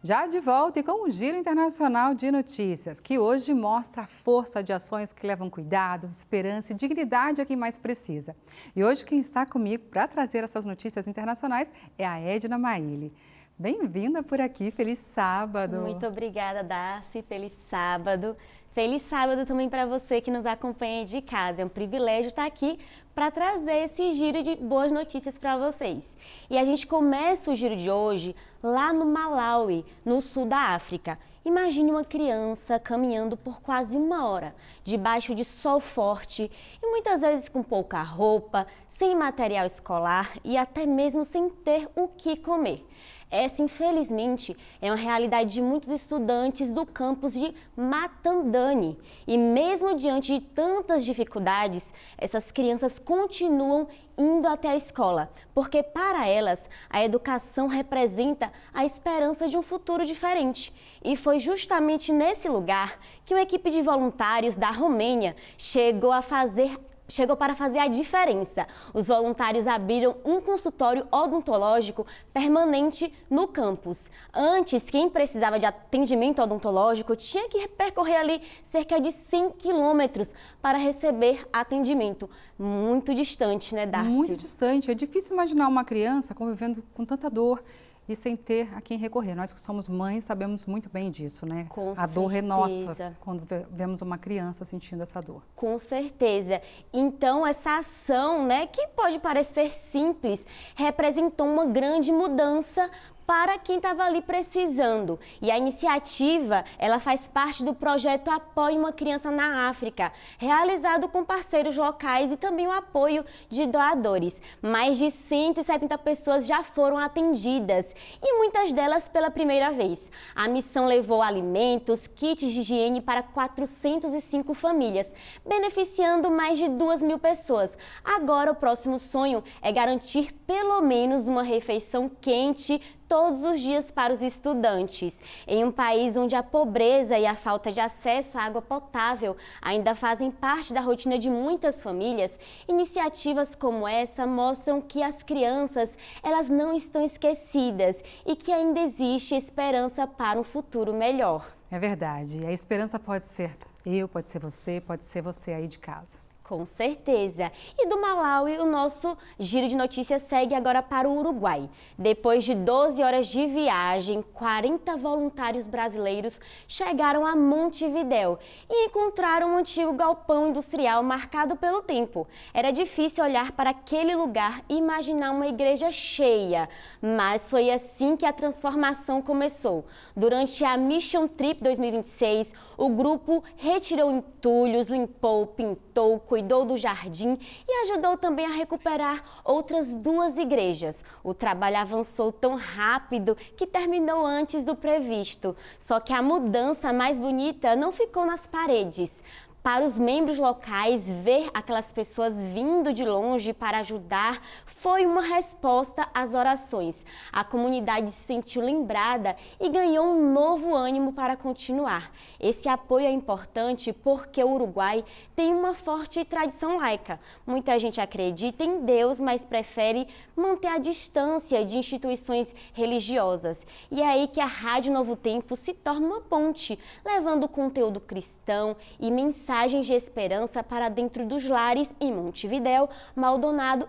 Já de volta e com o Giro Internacional de Notícias, que hoje mostra a força de ações que levam cuidado, esperança e dignidade a quem mais precisa. E hoje quem está comigo para trazer essas notícias internacionais é a Edna Maíli. Bem-vinda por aqui, feliz sábado. Muito obrigada, Darcy, feliz sábado. Feliz sábado também para você que nos acompanha de casa. É um privilégio estar aqui para trazer esse giro de boas notícias para vocês. E a gente começa o giro de hoje lá no Malawi, no sul da África. Imagine uma criança caminhando por quase 1 hora, debaixo de sol forte e muitas vezes com pouca roupa, sem material escolar e até mesmo sem ter o que comer. Essa, infelizmente, é uma realidade de muitos estudantes do campus de Matandani. E mesmo diante de tantas dificuldades, essas crianças continuam indo até a escola, porque para elas a educação representa a esperança de um futuro diferente. E foi justamente nesse lugar que uma equipe de voluntários da Romênia chegou a fazer chegou para fazer a diferença. Os voluntários abriram um consultório odontológico permanente no campus. Antes, quem precisava de atendimento odontológico tinha que percorrer ali cerca de 100 quilômetros para receber atendimento. Muito distante, né, Darcy? Muito distante. É difícil imaginar uma criança convivendo com tanta dor e sem ter a quem recorrer. Nós que somos mães sabemos muito bem disso, né? Com a dor é nossa certeza. quando vemos uma criança sentindo essa dor. Com certeza. Então, essa ação, né, que pode parecer simples, representou uma grande mudança para quem estava ali precisando. E a iniciativa, ela faz parte do projeto Apoie uma Criança na África, realizado com parceiros locais e também o apoio de doadores. Mais de 170 pessoas já foram atendidas e muitas delas pela primeira vez. A missão levou alimentos, kits de higiene para 405 famílias, beneficiando mais de 2.000 pessoas. Agora, o próximo sonho é garantir pelo menos uma refeição quente todos os dias para os estudantes. Em um país onde a pobreza e a falta de acesso à água potável ainda fazem parte da rotina de muitas famílias, iniciativas como essa mostram que as crianças, elas não estão esquecidas e que ainda existe esperança para um futuro melhor. É verdade. A esperança pode ser eu, pode ser você aí de casa. Com certeza. E do Malawi, o nosso giro de notícias segue agora para o Uruguai. Depois de 12 horas de viagem, 40 voluntários brasileiros chegaram a Montevidéu e encontraram um antigo galpão industrial marcado pelo tempo. Era difícil olhar para aquele lugar e imaginar uma igreja cheia, mas foi assim que a transformação começou. Durante a Mission Trip 2026, o grupo retirou entulhos, limpou, pintou, cuidou do jardim e ajudou também a recuperar outras 2 igrejas. O trabalho avançou tão rápido que terminou antes do previsto. Só que a mudança mais bonita não ficou nas paredes. Para os membros locais, ver aquelas pessoas vindo de longe para ajudar foi uma resposta às orações. A comunidade se sentiu lembrada e ganhou um novo ânimo para continuar. Esse apoio é importante porque o Uruguai tem uma forte tradição laica. Muita gente acredita em Deus, mas prefere manter a distância de instituições religiosas. E é aí que a Rádio Novo Tempo se torna uma ponte, levando conteúdo cristão e mensagens de esperança para dentro dos lares em Montevidéu, Maldonado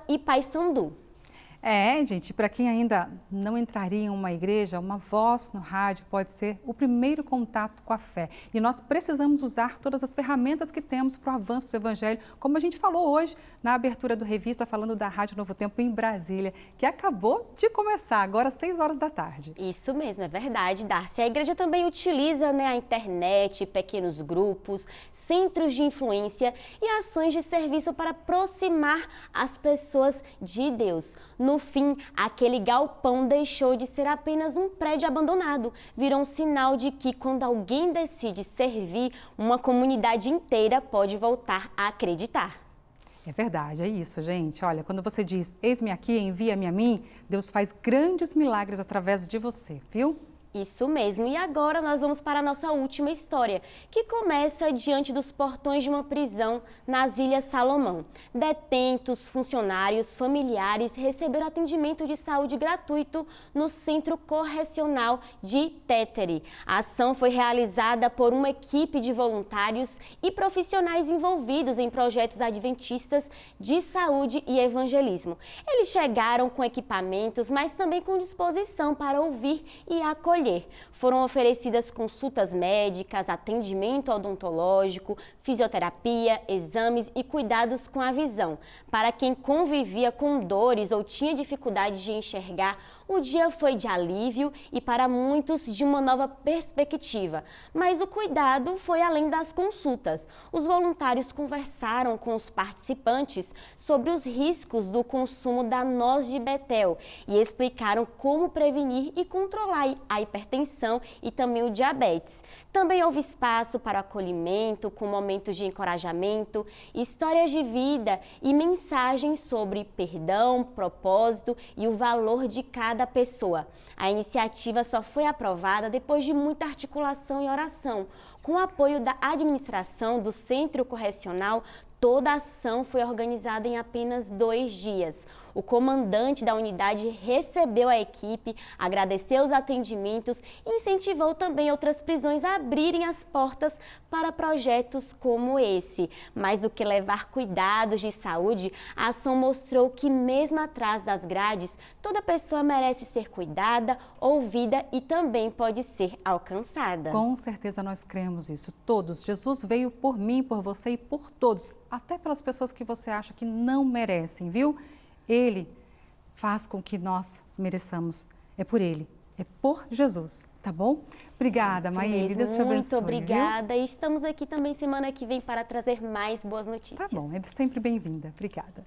e Paissandu. Gente, para quem ainda não entraria em uma igreja, uma voz no rádio pode ser o primeiro contato com a fé. E nós precisamos usar todas as ferramentas que temos para o avanço do Evangelho, como a gente falou hoje na abertura do Revista, falando da Rádio Novo Tempo em Brasília, que acabou de começar, agora às 6 horas da tarde. Isso mesmo, é verdade, Darcy. A igreja também utiliza, a internet, pequenos grupos, centros de influência e ações de serviço para aproximar as pessoas de Deus. No fim, aquele galpão deixou de ser apenas um prédio abandonado. Virou um sinal de que quando alguém decide servir, uma comunidade inteira pode voltar a acreditar. É verdade, é isso, gente. Olha, quando você diz, eis-me aqui, envia-me a mim, Deus faz grandes milagres através de você, viu? Isso mesmo. E agora nós vamos para a nossa última história, que começa diante dos portões de uma prisão nas Ilhas Salomão. Detentos, funcionários, familiares receberam atendimento de saúde gratuito no Centro Correcional de Téteri. A ação foi realizada por uma equipe de voluntários e profissionais envolvidos em projetos adventistas de saúde e evangelismo. Eles chegaram com equipamentos, mas também com disposição para ouvir e acolher. Foram oferecidas consultas médicas, atendimento odontológico, fisioterapia, exames e cuidados com a visão. Para quem convivia com dores ou tinha dificuldade de enxergar, o dia foi de alívio e para muitos de uma nova perspectiva. Mas o cuidado foi além das consultas. Os voluntários conversaram com os participantes sobre os riscos do consumo da noz de Betel e explicaram como prevenir e controlar a hipertensão e também o diabetes. Também houve espaço para acolhimento, com momentos de encorajamento, histórias de vida e mensagens sobre perdão, propósito e o valor de cada pessoa. A iniciativa só foi aprovada depois de muita articulação e oração. Com o apoio da administração do Centro Correcional, toda a ação foi organizada em apenas 2 dias. O comandante da unidade recebeu a equipe, agradeceu os atendimentos e incentivou também outras prisões a abrirem as portas para projetos como esse. Mais do que levar cuidados de saúde, a ação mostrou que mesmo atrás das grades, toda pessoa merece ser cuidada, ouvida e também pode ser alcançada. Com certeza nós cremos isso, todos. Jesus veio por mim, por você e por todos, até pelas pessoas que você acha que não merecem, viu? Ele faz com que nós mereçamos. É por Ele, é por Jesus, tá bom? Obrigada, Maíli, Deus te abençoe. Muito obrigada. Viu? E estamos aqui também semana que vem para trazer mais boas notícias. Tá bom, é sempre bem-vinda. Obrigada.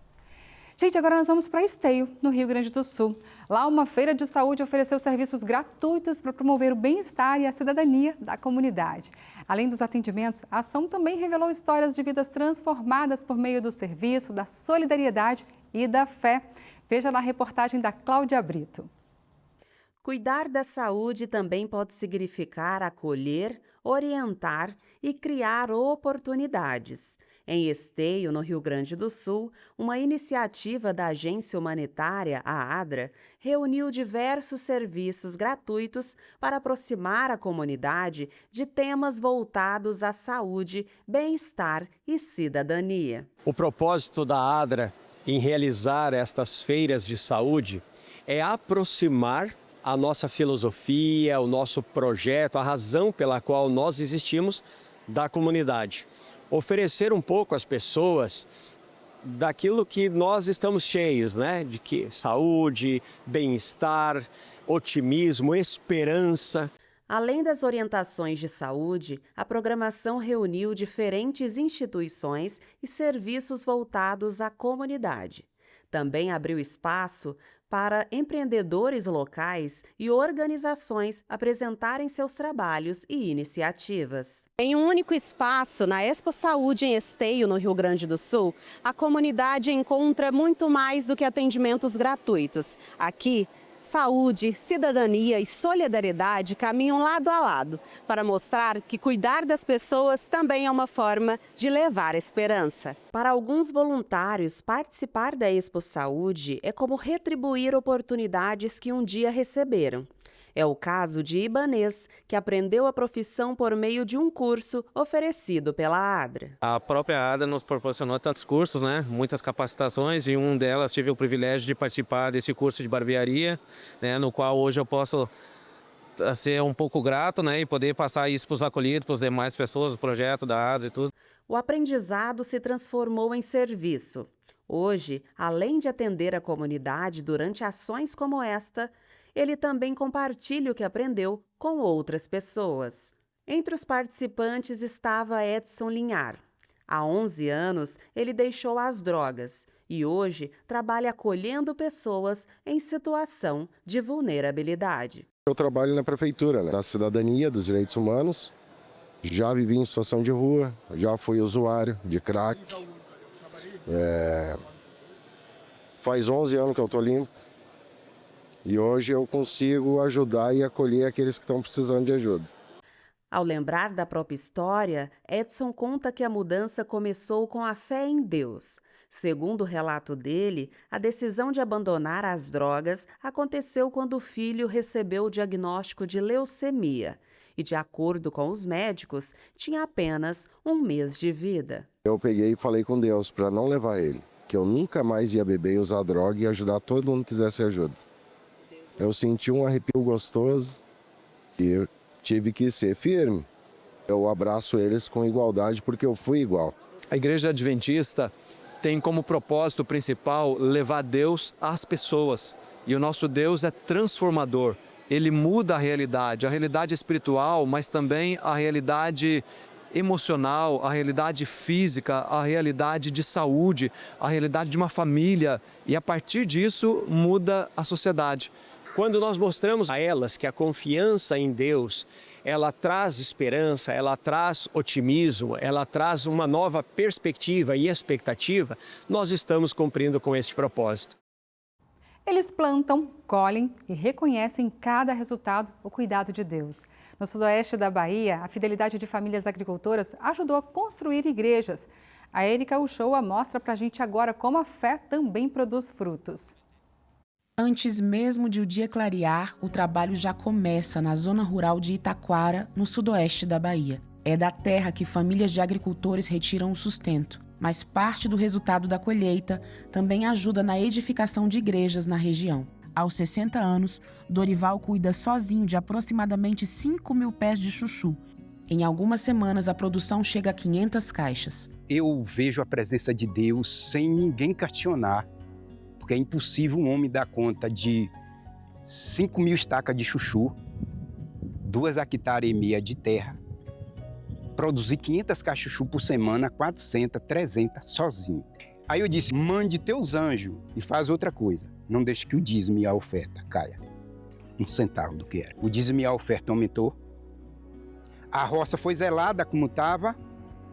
Gente, agora nós vamos para Esteio, no Rio Grande do Sul. Lá, uma feira de saúde ofereceu serviços gratuitos para promover o bem-estar e a cidadania da comunidade. Além dos atendimentos, a ação também revelou histórias de vidas transformadas por meio do serviço, da solidariedade e da fé. Veja na reportagem da Cláudia Brito. Cuidar da saúde também pode significar acolher, orientar e criar oportunidades. Em Esteio, no Rio Grande do Sul, uma iniciativa da agência humanitária, a ADRA, reuniu diversos serviços gratuitos para aproximar a comunidade de temas voltados à saúde, bem-estar e cidadania. O propósito da ADRA em realizar estas feiras de saúde é aproximar a nossa filosofia, o nosso projeto, a razão pela qual nós existimos da comunidade. Oferecer um pouco às pessoas daquilo que nós estamos cheios, né? De que saúde, bem-estar, otimismo, esperança. Além das orientações de saúde, a programação reuniu diferentes instituições e serviços voltados à comunidade. Também abriu espaço para empreendedores locais e organizações apresentarem seus trabalhos e iniciativas. Em um único espaço, na Expo Saúde em Esteio, no Rio Grande do Sul, a comunidade encontra muito mais do que atendimentos gratuitos. Aqui, saúde, cidadania e solidariedade caminham lado a lado para mostrar que cuidar das pessoas também é uma forma de levar esperança. Para alguns voluntários, participar da Expo Saúde é como retribuir oportunidades que um dia receberam. É o caso de Ibanez, que aprendeu a profissão por meio de um curso oferecido pela ADRA. A própria ADRA nos proporcionou tantos cursos, né? Muitas capacitações, e um delas tive o privilégio de participar desse curso de barbearia, né? No qual hoje eu posso ser um pouco grato, né? E poder passar isso para os acolhidos, para as demais pessoas do projeto da ADRA e tudo. O aprendizado se transformou em serviço. Hoje, além de atender a comunidade durante ações como esta, ele também compartilha o que aprendeu com outras pessoas. Entre os participantes estava Edson Linhar. Há 11 anos, ele deixou as drogas e hoje trabalha acolhendo pessoas em situação de vulnerabilidade. Eu trabalho na prefeitura, na cidadania dos direitos humanos. Já vivi em situação de rua, já fui usuário de crack. Faz 11 anos que eu estou limpo. E hoje eu consigo ajudar e acolher aqueles que estão precisando de ajuda. Ao lembrar da própria história, Edson conta que a mudança começou com a fé em Deus. Segundo o relato dele, a decisão de abandonar as drogas aconteceu quando o filho recebeu o diagnóstico de leucemia e, de acordo com os médicos, tinha apenas 1 mês de vida. Eu peguei e falei com Deus para não levar ele, que eu nunca mais ia beber e usar droga e ajudar todo mundo que quisesse ajuda. Eu senti um arrepio gostoso e eu tive que ser firme. Eu abraço eles com igualdade porque eu fui igual. A Igreja Adventista tem como propósito principal levar Deus às pessoas. E o nosso Deus é transformador. Ele muda a realidade espiritual, mas também a realidade emocional, a realidade física, a realidade de saúde, a realidade de uma família. E a partir disso muda a sociedade. Quando nós mostramos a elas que a confiança em Deus, ela traz esperança, ela traz otimismo, ela traz uma nova perspectiva e expectativa, nós estamos cumprindo com este propósito. Eles plantam, colhem e reconhecem em cada resultado o cuidado de Deus. No sudoeste da Bahia, a fidelidade de famílias agricultoras ajudou a construir igrejas. A Erika Uchoa mostra pra gente agora como a fé também produz frutos. Antes mesmo de o dia clarear, o trabalho já começa na zona rural de Itaquara, no sudoeste da Bahia. É da terra que famílias de agricultores retiram o sustento, mas parte do resultado da colheita também ajuda na edificação de igrejas na região. Aos 60 anos, Dorival cuida sozinho de aproximadamente 5.000 pés de chuchu. Em algumas semanas, a produção chega a 500 caixas. Eu vejo a presença de Deus sem ninguém questionar, porque é impossível um homem dar conta de 5.000 estacas de chuchu, 2 hectares e meia de terra, produzir 500 caixas de chuchu por semana, 400, 300, sozinho. Aí eu disse, mande teus anjos e faz outra coisa. Não deixe que o dízimo e a oferta caia. 1 centavo do que era. O dízimo e a oferta aumentou. A roça foi zelada como estava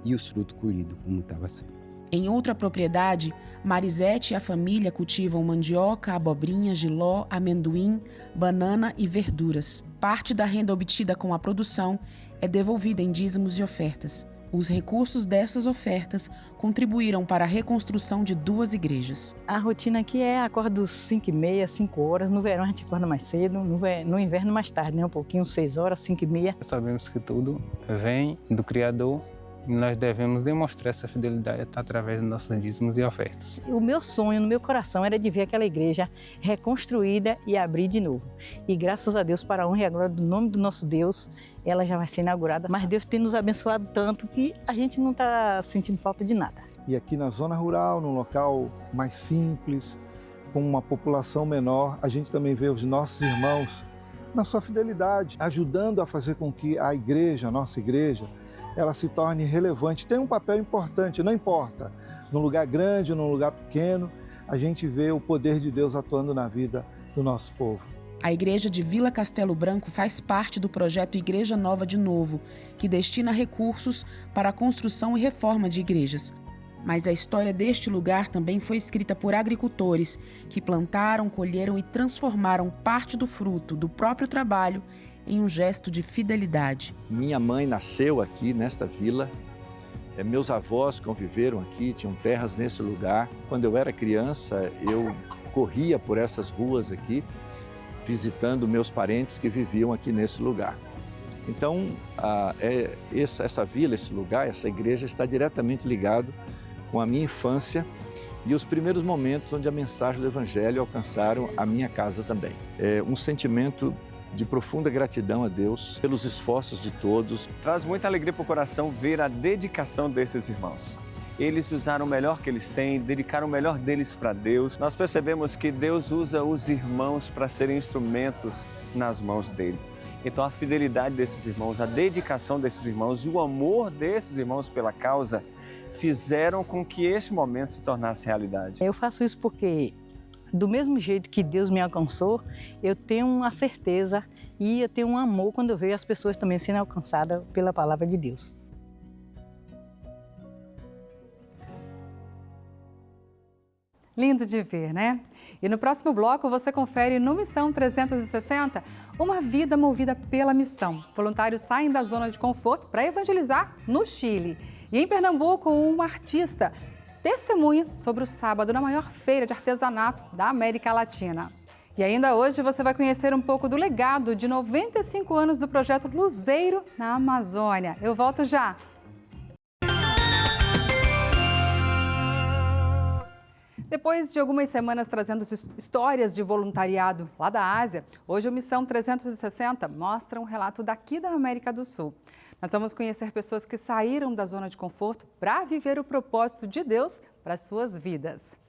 e os frutos colhidos como estava sendo. Em outra propriedade, Marisete e a família cultivam mandioca, abobrinha, jiló, amendoim, banana e verduras. Parte da renda obtida com a produção é devolvida em dízimos e ofertas. Os recursos dessas ofertas contribuíram para a reconstrução de 2 igrejas. A rotina aqui é acordo 5h30, 5 horas. No verão a gente acorda mais cedo, no inverno mais tarde, né? Um pouquinho, 6 horas, 5h30. Sabemos que tudo vem do Criador e nós devemos demonstrar essa fidelidade através dos nossos dízimos e ofertas. O meu sonho no meu coração era de ver aquela igreja reconstruída e abrir de novo. E graças a Deus, para a honra e a glória do nome do nosso Deus, ela já vai ser inaugurada. Mas Deus tem nos abençoado tanto que a gente não está sentindo falta de nada. E aqui na zona rural, num local mais simples, com uma população menor, a gente também vê os nossos irmãos na sua fidelidade, ajudando a fazer com que a igreja, a nossa igreja, ela se torne relevante. Tem um papel importante, não importa, num lugar grande ou num lugar pequeno, a gente vê o poder de Deus atuando na vida do nosso povo. A igreja de Vila Castelo Branco faz parte do projeto Igreja Nova de Novo, que destina recursos para a construção e reforma de igrejas. Mas a história deste lugar também foi escrita por agricultores que plantaram, colheram e transformaram parte do fruto do próprio trabalho em um gesto de fidelidade. Minha mãe nasceu aqui nesta vila, meus avós conviveram aqui, tinham terras nesse lugar. Quando eu era criança, eu corria por essas ruas aqui, visitando meus parentes que viviam aqui nesse lugar. Então, essa vila, esse lugar, essa igreja está diretamente ligado com a minha infância e os primeiros momentos onde a mensagem do Evangelho alcançaram a minha casa também. É um sentimento de profunda gratidão a Deus pelos esforços de todos. Traz muita alegria para o coração ver a dedicação desses irmãos. Eles usaram o melhor que eles têm, dedicaram o melhor deles para Deus. Nós percebemos que Deus usa os irmãos para serem instrumentos nas mãos dele. Então a fidelidade desses irmãos, a dedicação desses irmãos e o amor desses irmãos pela causa fizeram com que este momento se tornasse realidade. Eu faço isso porque, do mesmo jeito que Deus me alcançou, eu tenho uma certeza e eu tenho um amor quando eu vejo as pessoas também sendo alcançadas pela palavra de Deus. Lindo de ver, né? E no próximo bloco você confere no Missão 360 uma vida movida pela missão. Voluntários saem da zona de conforto para evangelizar no Chile. E em Pernambuco, um artista testemunha sobre o sábado na maior feira de artesanato da América Latina. E ainda hoje você vai conhecer um pouco do legado de 95 anos do projeto Luzeiro na Amazônia. Eu volto já! Depois de algumas semanas trazendo histórias de voluntariado lá da Ásia, hoje o Missão 360 mostra um relato daqui da América do Sul. Nós vamos conhecer pessoas que saíram da zona de conforto para viver o propósito de Deus para suas vidas.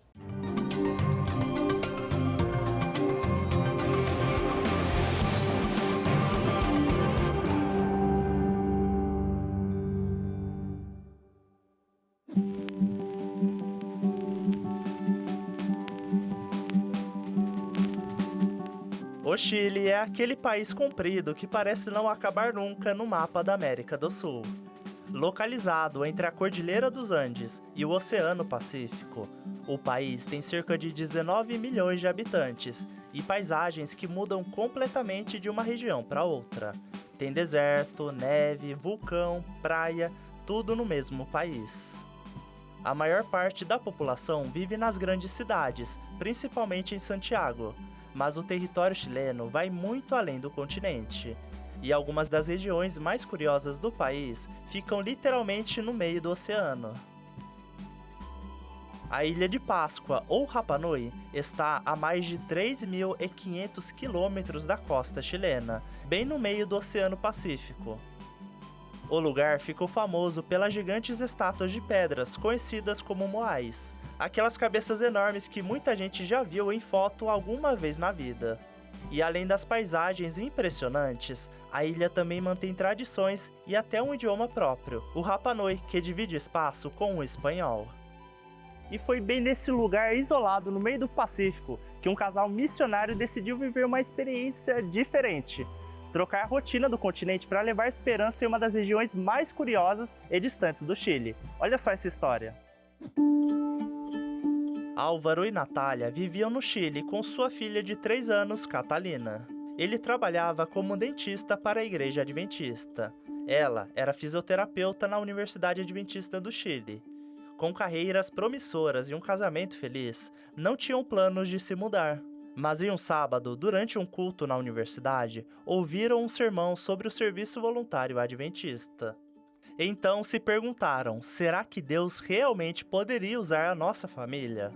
O Chile é aquele país comprido que parece não acabar nunca no mapa da América do Sul. Localizado entre a Cordilheira dos Andes e o Oceano Pacífico, o país tem cerca de 19 milhões de habitantes e paisagens que mudam completamente de uma região para outra. Tem deserto, neve, vulcão, praia, tudo no mesmo país. A maior parte da população vive nas grandes cidades, principalmente em Santiago, mas o território chileno vai muito além do continente. E algumas das regiões mais curiosas do país ficam literalmente no meio do oceano. A Ilha de Páscoa, ou Rapa Nui, está a mais de 3.500 quilômetros da costa chilena, bem no meio do Oceano Pacífico. O lugar ficou famoso pelas gigantes estátuas de pedras, conhecidas como moais, aquelas cabeças enormes que muita gente já viu em foto alguma vez na vida. E além das paisagens impressionantes, a ilha também mantém tradições e até um idioma próprio, o Rapa Nui, que divide espaço com o espanhol. E foi bem nesse lugar isolado no meio do Pacífico que um casal missionário decidiu viver uma experiência diferente. Trocar a rotina do continente para levar esperança em uma das regiões mais curiosas e distantes do Chile. Olha só essa história. Álvaro e Natália viviam no Chile com sua filha de 3 anos, Catalina. Ele trabalhava como dentista para a Igreja Adventista. Ela era fisioterapeuta na Universidade Adventista do Chile. Com carreiras promissoras e um casamento feliz, não tinham planos de se mudar. Mas em um sábado, durante um culto na universidade, ouviram um sermão sobre o serviço voluntário adventista. Então se perguntaram, será que Deus realmente poderia usar a nossa família?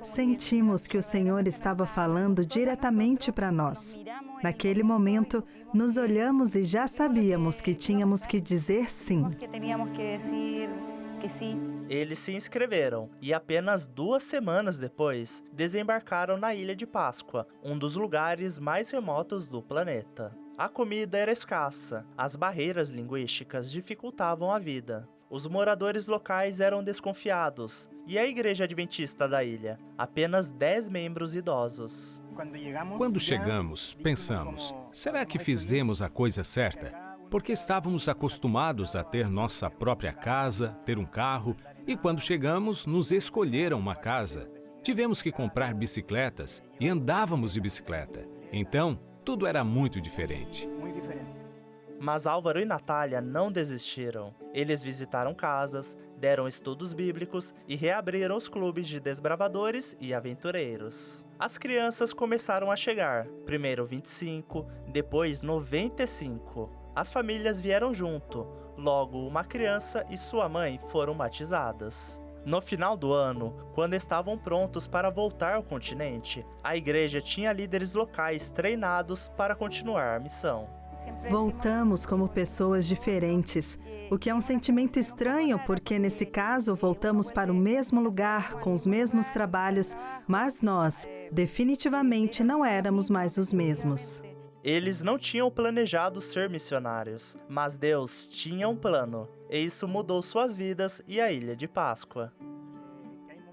Sentimos que o Senhor estava falando diretamente para nós. Naquele momento, nos olhamos e já sabíamos que tínhamos que dizer sim. Eles se inscreveram e apenas 2 semanas depois, desembarcaram na Ilha de Páscoa, um dos lugares mais remotos do planeta. A comida era escassa, as barreiras linguísticas dificultavam a vida. Os moradores locais eram desconfiados, e a Igreja Adventista da ilha, apenas 10 membros idosos. Quando chegamos, pensamos, será que fizemos a coisa certa? Porque estávamos acostumados a ter nossa própria casa, ter um carro, e quando chegamos, nos escolheram uma casa. Tivemos que comprar bicicletas e andávamos de bicicleta. Então, tudo era muito diferente. Mas Álvaro e Natália não desistiram. Eles visitaram casas, deram estudos bíblicos e reabriram os clubes de desbravadores e aventureiros. As crianças começaram a chegar, primeiro 25, depois 95. As famílias vieram junto, logo uma criança e sua mãe foram batizadas. No final do ano, quando estavam prontos para voltar ao continente, a igreja tinha líderes locais treinados para continuar a missão. Voltamos como pessoas diferentes, o que é um sentimento estranho porque, nesse caso, voltamos para o mesmo lugar, com os mesmos trabalhos, mas nós, definitivamente, não éramos mais os mesmos. Eles não tinham planejado ser missionários, mas Deus tinha um plano, e isso mudou suas vidas e a Ilha de Páscoa.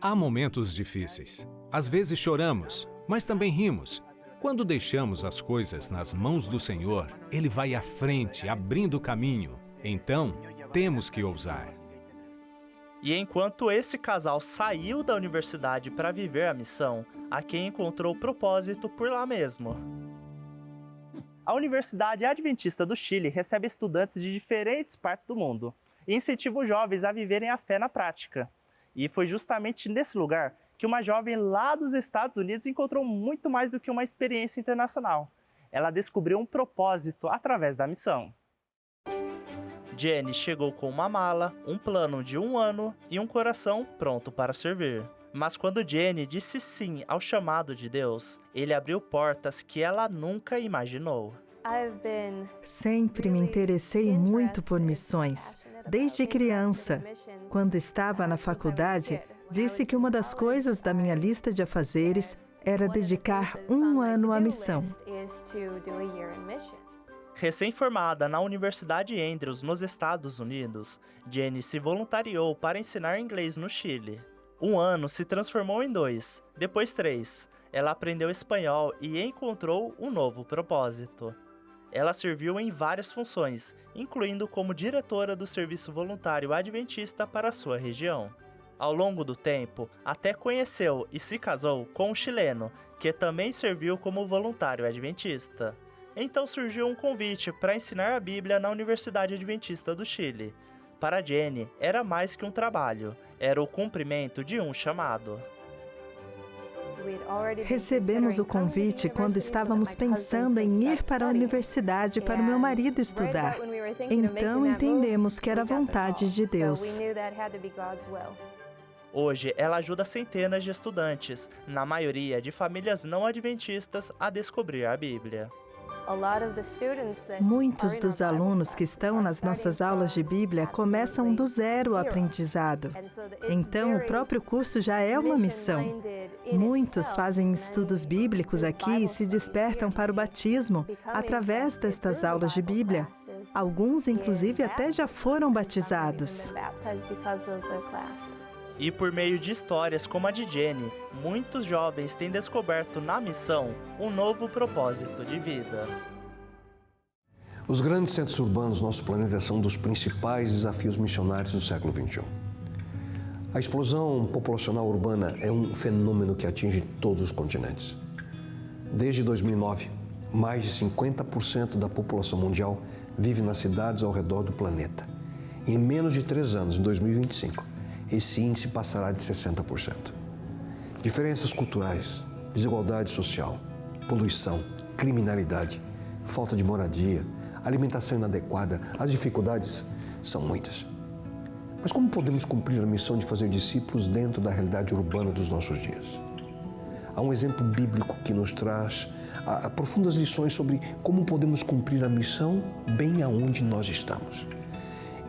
Há momentos difíceis. Às vezes choramos, mas também rimos. Quando deixamos as coisas nas mãos do Senhor, Ele vai à frente, abrindo o caminho. Então, temos que ousar. E enquanto esse casal saiu da universidade para viver a missão, a quem encontrou propósito por lá mesmo. A Universidade Adventista do Chile recebe estudantes de diferentes partes do mundo e incentiva os jovens a viverem a fé na prática. E foi justamente nesse lugar que uma jovem lá dos Estados Unidos encontrou muito mais do que uma experiência internacional. Ela descobriu um propósito através da missão. Jenny chegou com uma mala, um plano de 1 ano e um coração pronto para servir. Mas quando Jenny disse sim ao chamado de Deus, ele abriu portas que ela nunca imaginou. Sempre me interessei muito por missões, desde criança. Quando estava na faculdade, disse que uma das coisas da minha lista de afazeres era dedicar 1 ano à missão. Recém-formada na Universidade Andrews, nos Estados Unidos, Jenny se voluntariou para ensinar inglês no Chile. 1 ano se transformou em 2, depois 3. Ela aprendeu espanhol e encontrou um novo propósito. Ela serviu em várias funções, incluindo como diretora do Serviço Voluntário Adventista para a sua região. Ao longo do tempo, até conheceu e se casou com um chileno, que também serviu como voluntário adventista. Então surgiu um convite para ensinar a Bíblia na Universidade Adventista do Chile. para Jenny era mais que um trabalho, era o cumprimento de um chamado. Recebemos o convite quando estávamos pensando em ir para a universidade para o meu marido estudar. Então entendemos que era a vontade de Deus. Hoje, ela ajuda centenas de estudantes, na maioria de famílias não adventistas, a descobrir a Bíblia. Muitos dos alunos que estão nas nossas aulas de Bíblia começam do zero o aprendizado. Então, o próprio curso já é uma missão. Muitos fazem estudos bíblicos aqui e se despertam para o batismo através destas aulas de Bíblia. Alguns, inclusive, até já foram batizados. E por meio de histórias como a de Jenny, muitos jovens têm descoberto na missão um novo propósito de vida. Os grandes centros urbanos do nosso planeta são um dos principais desafios missionários do século XXI. A explosão populacional urbana é um fenômeno que atinge todos os continentes. Desde 2009, mais de 50% da população mundial vive nas cidades ao redor do planeta. E em menos de 3 anos, em 2025, esse índice passará de 60%. Diferenças culturais, desigualdade social, poluição, criminalidade, falta de moradia, alimentação inadequada, as dificuldades são muitas. Mas como podemos cumprir a missão de fazer discípulos dentro da realidade urbana dos nossos dias? Há um exemplo bíblico que nos traz profundas lições sobre como podemos cumprir a missão bem aonde nós estamos.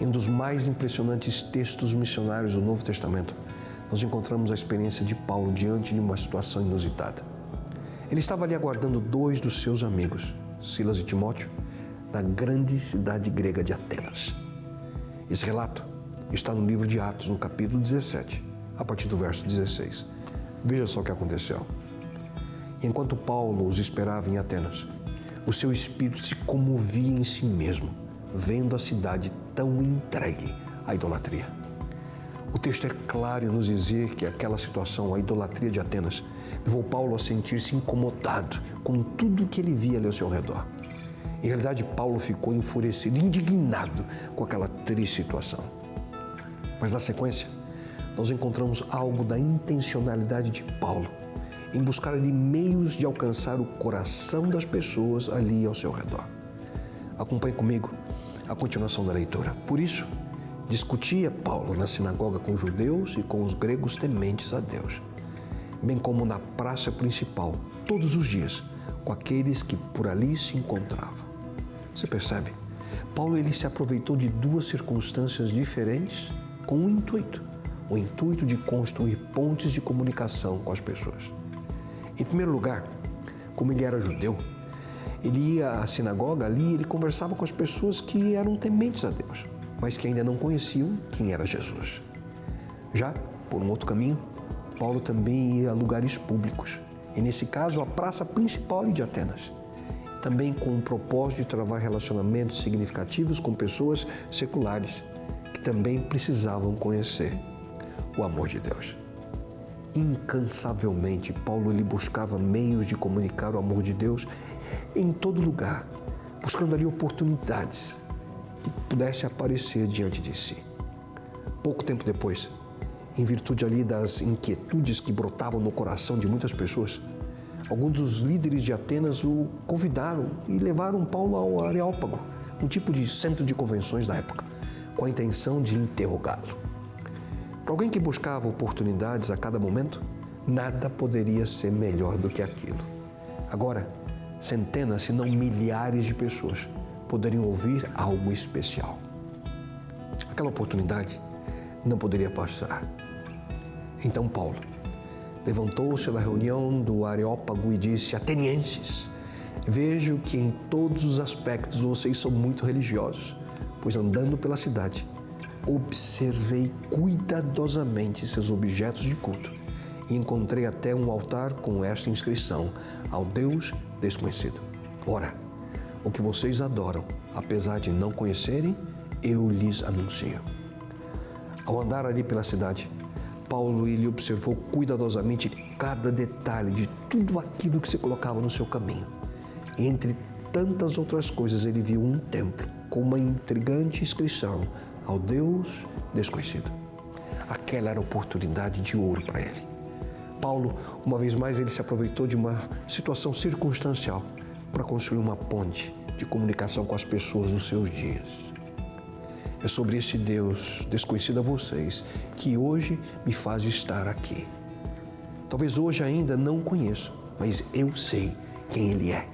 Em um dos mais impressionantes textos missionários do Novo Testamento, nós encontramos a experiência de Paulo diante de uma situação inusitada. Ele estava ali aguardando 2 dos seus amigos, Silas e Timóteo, na grande cidade grega de Atenas. Esse relato está no livro de Atos, no capítulo 17, a partir do verso 16. Veja só o que aconteceu. Enquanto Paulo os esperava em Atenas, o seu espírito se comovia em si mesmo, vendo a cidade tão entregue à idolatria. O texto é claro em nos dizer que aquela situação, a idolatria de Atenas, levou Paulo a sentir-se incomodado com tudo que ele via ali ao seu redor. Em realidade, Paulo ficou enfurecido, indignado com aquela triste situação. Mas na sequência, nós encontramos algo da intencionalidade de Paulo em buscar ali meios de alcançar o coração das pessoas ali ao seu redor. Acompanhe comigo a continuação da leitura. Por isso, discutia Paulo na sinagoga com os judeus e com os gregos tementes a Deus, bem como na praça principal, todos os dias, com aqueles que por ali se encontravam. Você percebe? Paulo ele se aproveitou de 2 circunstâncias diferentes com um intuito, o intuito de construir pontes de comunicação com as pessoas. Em primeiro lugar, como ele era judeu, ele ia à sinagoga ali e ele conversava com as pessoas que eram tementes a Deus, mas que ainda não conheciam quem era Jesus. Já, por um outro caminho, Paulo também ia a lugares públicos, e nesse caso a praça principal de Atenas, também com o propósito de travar relacionamentos significativos com pessoas seculares, que também precisavam conhecer o amor de Deus. Incansavelmente, Paulo ele buscava meios de comunicar o amor de Deus em todo lugar, buscando ali oportunidades que pudessem aparecer diante de si. Pouco tempo depois, em virtude ali das inquietudes que brotavam no coração de muitas pessoas, alguns dos líderes de Atenas o convidaram e levaram Paulo ao Areópago, um tipo de centro de convenções da época, com a intenção de interrogá-lo. Para alguém que buscava oportunidades a cada momento, nada poderia ser melhor do que aquilo. Agora, centenas, se não milhares de pessoas poderiam ouvir algo especial. Aquela oportunidade não poderia passar. Então Paulo levantou-se da reunião do Areópago e disse: Atenienses, vejo que em todos os aspectos vocês são muito religiosos, pois andando pela cidade, observei cuidadosamente seus objetos de culto e encontrei até um altar com esta inscrição: ao Deus desconhecido. Ora, o que vocês adoram, apesar de não conhecerem, eu lhes anuncio. Ao andar ali pela cidade, Paulo ele observou cuidadosamente cada detalhe de tudo aquilo que se colocava no seu caminho. Entre tantas outras coisas, ele viu um templo com uma intrigante inscrição: ao Deus desconhecido. Aquela era a oportunidade de ouro para ele. Paulo, uma vez mais, ele se aproveitou de uma situação circunstancial para construir uma ponte de comunicação com as pessoas dos seus dias. É sobre esse Deus desconhecido a vocês que hoje me faz estar aqui. Talvez hoje ainda não conheço, mas eu sei quem Ele é.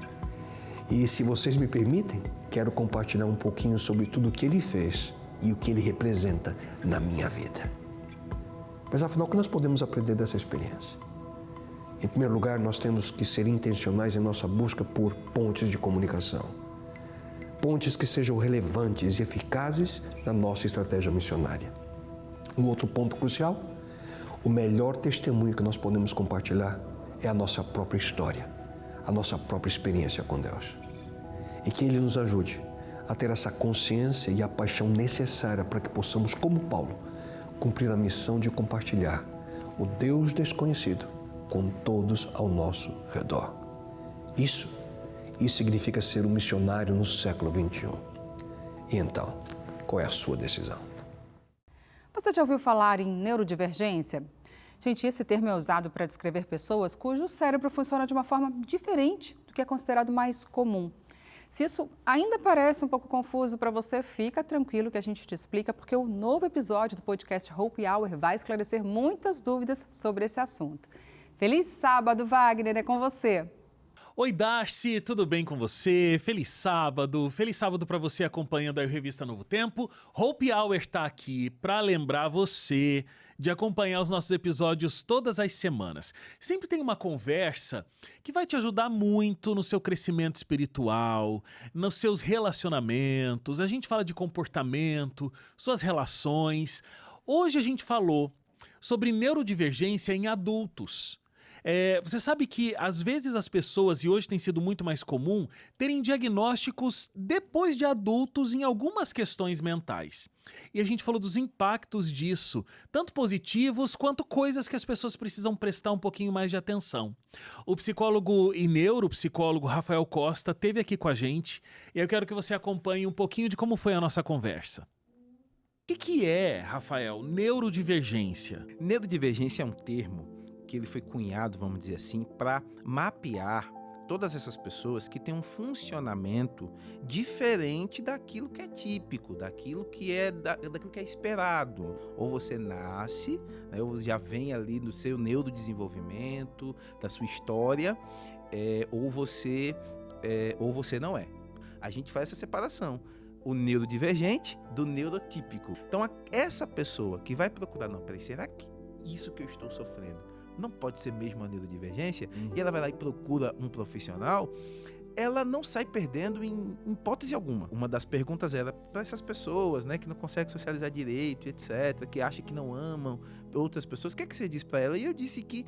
E se vocês me permitem, quero compartilhar um pouquinho sobre tudo o que Ele fez e o que Ele representa na minha vida. Mas afinal, o que nós podemos aprender dessa experiência? Em primeiro lugar, nós temos que ser intencionais em nossa busca por pontes de comunicação. Pontes que sejam relevantes e eficazes na nossa estratégia missionária. Um outro ponto crucial, o melhor testemunho que nós podemos compartilhar é a nossa própria história, a nossa própria experiência com Deus. E que Ele nos ajude a ter essa consciência e a paixão necessária para que possamos, como Paulo, cumprir a missão de compartilhar o Deus desconhecido com todos ao nosso redor. Isso significa ser um missionário no século XXI. E então, qual é a sua decisão? Você já ouviu falar em neurodivergência? Gente, esse termo é usado para descrever pessoas cujo cérebro funciona de uma forma diferente do que é considerado mais comum. Se isso ainda parece um pouco confuso para você, fica tranquilo que a gente te explica, porque o novo episódio do podcast Hope Hour vai esclarecer muitas dúvidas sobre esse assunto. Feliz sábado, Wagner, é com você. Oi, Darcy, tudo bem com você? Feliz sábado para você acompanhando a Revista Novo Tempo. Hope Hour está aqui para lembrar você de acompanhar os nossos episódios todas as semanas. Sempre tem uma conversa que vai te ajudar muito no seu crescimento espiritual, nos seus relacionamentos. A gente fala de comportamento, suas relações. Hoje a gente falou sobre neurodivergência em adultos. Você sabe que às vezes as pessoas, e hoje tem sido muito mais comum, terem diagnósticos depois de adultos em algumas questões mentais. E a gente falou dos impactos disso, tanto positivos quanto coisas que as pessoas precisam prestar um pouquinho mais de atenção. O psicólogo e neuropsicólogo Rafael Costa esteve aqui com a gente e eu quero que você acompanhe um pouquinho de como foi a nossa conversa. O que é, Rafael, neurodivergência? Neurodivergência é um termo que ele foi cunhado, vamos dizer assim, para mapear todas essas pessoas que têm um funcionamento diferente daquilo que é típico, daquilo que é esperado. Ou você nasce, né, ou já vem ali do seu neurodesenvolvimento, da sua história, ou você não é. A gente faz essa separação. O neurodivergente do neurotípico. Então, essa pessoa que vai procurar, não, peraí, será que isso que eu estou sofrendo não pode ser mesmo uma neurodivergência? E ela vai lá e procura um profissional, ela não sai perdendo em hipótese alguma. Uma das perguntas era para essas pessoas, né, que não conseguem socializar direito, etc., que acham que não amam outras pessoas, o que é que você diz para ela? E eu disse que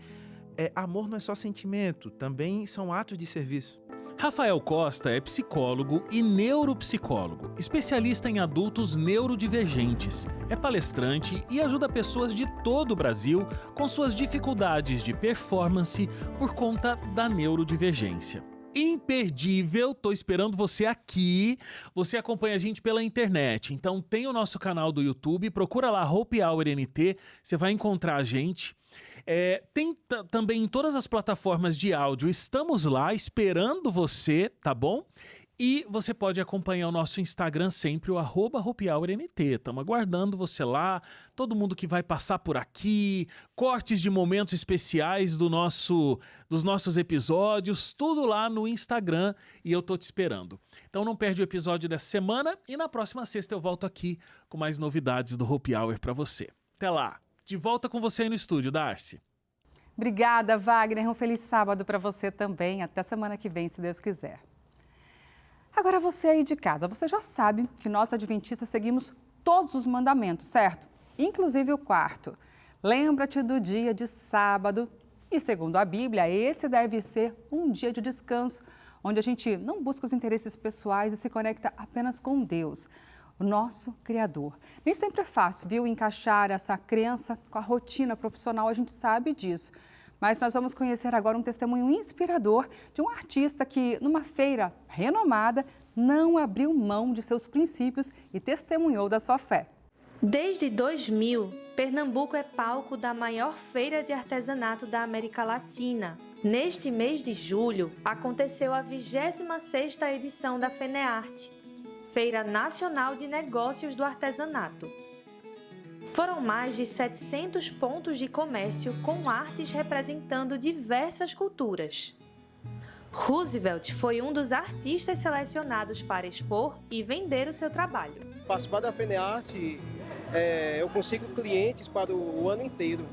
amor não é só sentimento, também são atos de serviço. Rafael Costa é psicólogo e neuropsicólogo, especialista em adultos neurodivergentes. É palestrante e ajuda pessoas de todo o Brasil com suas dificuldades de performance por conta da neurodivergência. Imperdível, tô esperando você aqui. Você acompanha a gente pela internet, então tem o nosso canal do YouTube, procura lá Hope Hour NT, você vai encontrar a gente. Tem também em todas as plataformas de áudio, estamos lá esperando você, tá bom? E você pode acompanhar o nosso Instagram sempre, o @HopeHourNT. Estamos aguardando você lá, todo mundo que vai passar por aqui, cortes de momentos especiais dos nossos episódios, tudo lá no Instagram e eu tô te esperando. Então não perde o episódio dessa semana e na próxima sexta eu volto aqui com mais novidades do Hope Hour para você. Até lá! De volta com você aí no estúdio, Darcy. Obrigada, Wagner. Um feliz sábado para você também. Até semana que vem, se Deus quiser. Agora você aí de casa, você já sabe que nós adventistas seguimos todos os mandamentos, certo? Inclusive o quarto. Lembra-te do dia de sábado. E segundo a Bíblia, esse deve ser um dia de descanso, onde a gente não busca os interesses pessoais e se conecta apenas com Deus, o nosso Criador. Nem sempre é fácil, viu, encaixar essa crença com a rotina profissional, a gente sabe disso. Mas nós vamos conhecer agora um testemunho inspirador de um artista que, numa feira renomada, não abriu mão de seus princípios e testemunhou da sua fé. Desde 2000, Pernambuco é palco da maior feira de artesanato da América Latina. Neste mês de julho, aconteceu a 26ª edição da FENEARTE, Feira Nacional de Negócios do Artesanato. Foram mais de 700 pontos de comércio com artes representando diversas culturas. Roosevelt foi um dos artistas selecionados para expor e vender o seu trabalho. Participar da FENEARTE, eu consigo clientes para o ano inteiro,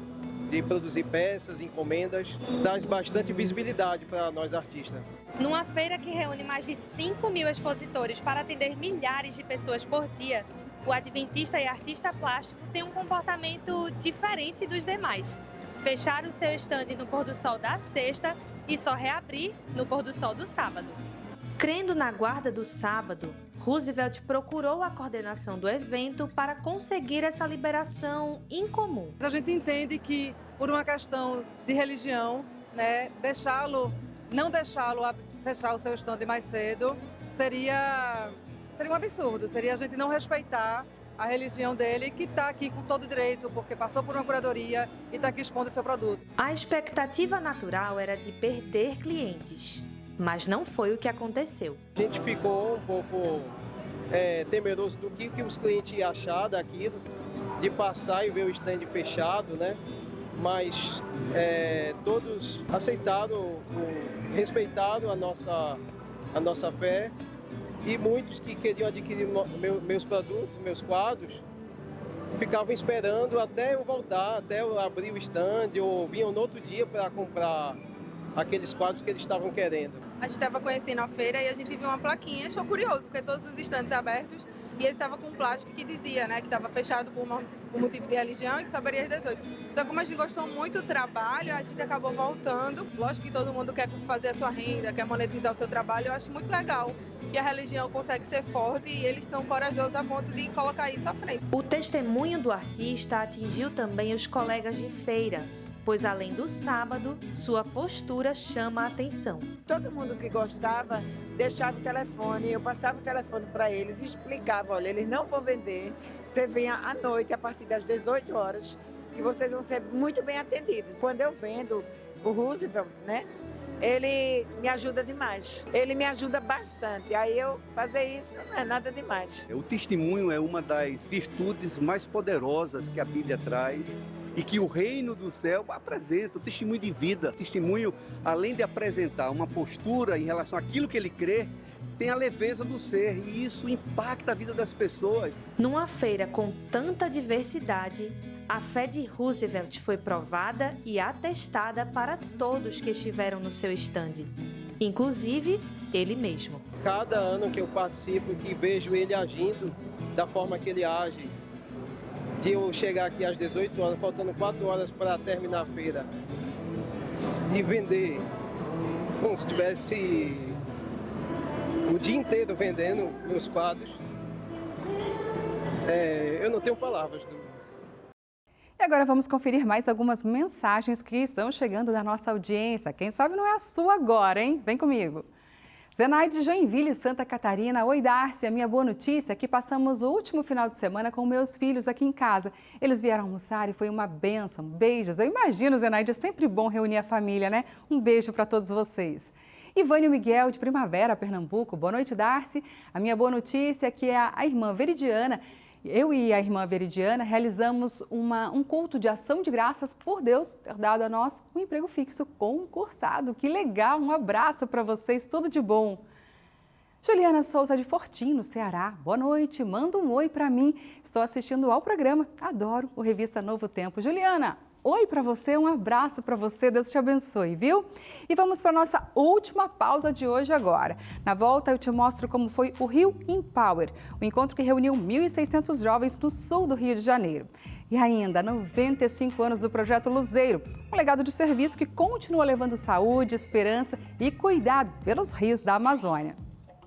de produzir peças, encomendas, traz bastante visibilidade para nós artistas. Numa feira que reúne mais de 5.000 expositores para atender milhares de pessoas por dia, o adventista e artista plástico tem um comportamento diferente dos demais. Fechar o seu estande no pôr do sol da sexta e só reabrir no pôr do sol do sábado. Crendo na guarda do sábado, Roosevelt procurou a coordenação do evento para conseguir essa liberação incomum. A gente entende que, por uma questão de religião, né, não deixá-lo fechar o seu estande mais cedo seria um absurdo, seria a gente não respeitar a religião dele, que está aqui com todo direito, porque passou por uma curadoria e está aqui expondo o seu produto. A expectativa natural era de perder clientes, mas não foi o que aconteceu. A gente ficou um pouco temeroso do que os clientes iam achar daquilo, de passar e ver o stand fechado, né? Mas todos aceitaram, respeitaram a nossa fé, e muitos que queriam adquirir meus produtos, meus quadros, ficavam esperando até eu voltar, até eu abrir o stand, ou vinham no outro dia para comprar aqueles quadros que eles estavam querendo. A gente estava conhecendo a feira e a gente viu uma plaquinha, achou curioso, porque todos os estandes abertos, e ele estava com um plástico que dizia, né, que estava fechado por motivo de religião e que só abriria às 18. Só que como a gente gostou muito do trabalho, a gente acabou voltando. Lógico que todo mundo quer fazer a sua renda, quer monetizar o seu trabalho, eu acho muito legal que a religião consegue ser forte e eles são corajosos a ponto de colocar isso à frente. O testemunho do artista atingiu também os colegas de feira, pois além do sábado, sua postura chama a atenção. Todo mundo que gostava deixava o telefone, eu passava o telefone para eles, explicava, olha, eles não vão vender, você venha à noite, a partir das 18 horas, que vocês vão ser muito bem atendidos. Quando eu vendo o Roosevelt, né, ele me ajuda demais, ele me ajuda bastante, aí eu fazer isso não é nada demais. O testemunho é uma das virtudes mais poderosas que a Bíblia traz, e que o reino do céu apresenta, o testemunho de vida. O testemunho, além de apresentar uma postura em relação àquilo que ele crê, tem a leveza do ser, e isso impacta a vida das pessoas. Numa feira com tanta diversidade, a fé de Roosevelt foi provada e atestada para todos que estiveram no seu estande, inclusive ele mesmo. Cada ano que eu participo e vejo ele agindo da forma que ele age, de eu chegar aqui às 18 horas, faltando 4 horas para terminar a feira, e vender, como se tivesse o dia inteiro vendendo meus quadros, eu não tenho palavras. E agora vamos conferir mais algumas mensagens que estão chegando da nossa audiência. Quem sabe não é a sua agora, hein? Vem comigo. Zenaide de Joinville, Santa Catarina. Oi, Darcy, a minha boa notícia é que passamos o último final de semana com meus filhos aqui em casa. Eles vieram almoçar e foi uma bênção. Beijos. Eu imagino, Zenaide, é sempre bom reunir a família, né? Um beijo para todos vocês. Ivânio Miguel, de Primavera, Pernambuco. Boa noite, Darcy. A minha boa notícia é que a irmã Veridiana, eu e a irmã Veridiana realizamos um culto de ação de graças por Deus ter dado a nós um emprego fixo concursado. Que legal! Um abraço para vocês, tudo de bom. Juliana Souza de Fortim, no Ceará. Boa noite, manda um oi para mim. Estou assistindo ao programa, adoro o Revista Novo Tempo. Juliana, oi para você, um abraço para você, Deus te abençoe, viu? E vamos para a nossa última pausa de hoje agora. Na volta eu te mostro como foi o Rio Empower, o encontro que reuniu 1.600 jovens no sul do Rio de Janeiro. E ainda, 95 anos do Projeto Luzeiro, um legado de serviço que continua levando saúde, esperança e cuidado pelos rios da Amazônia.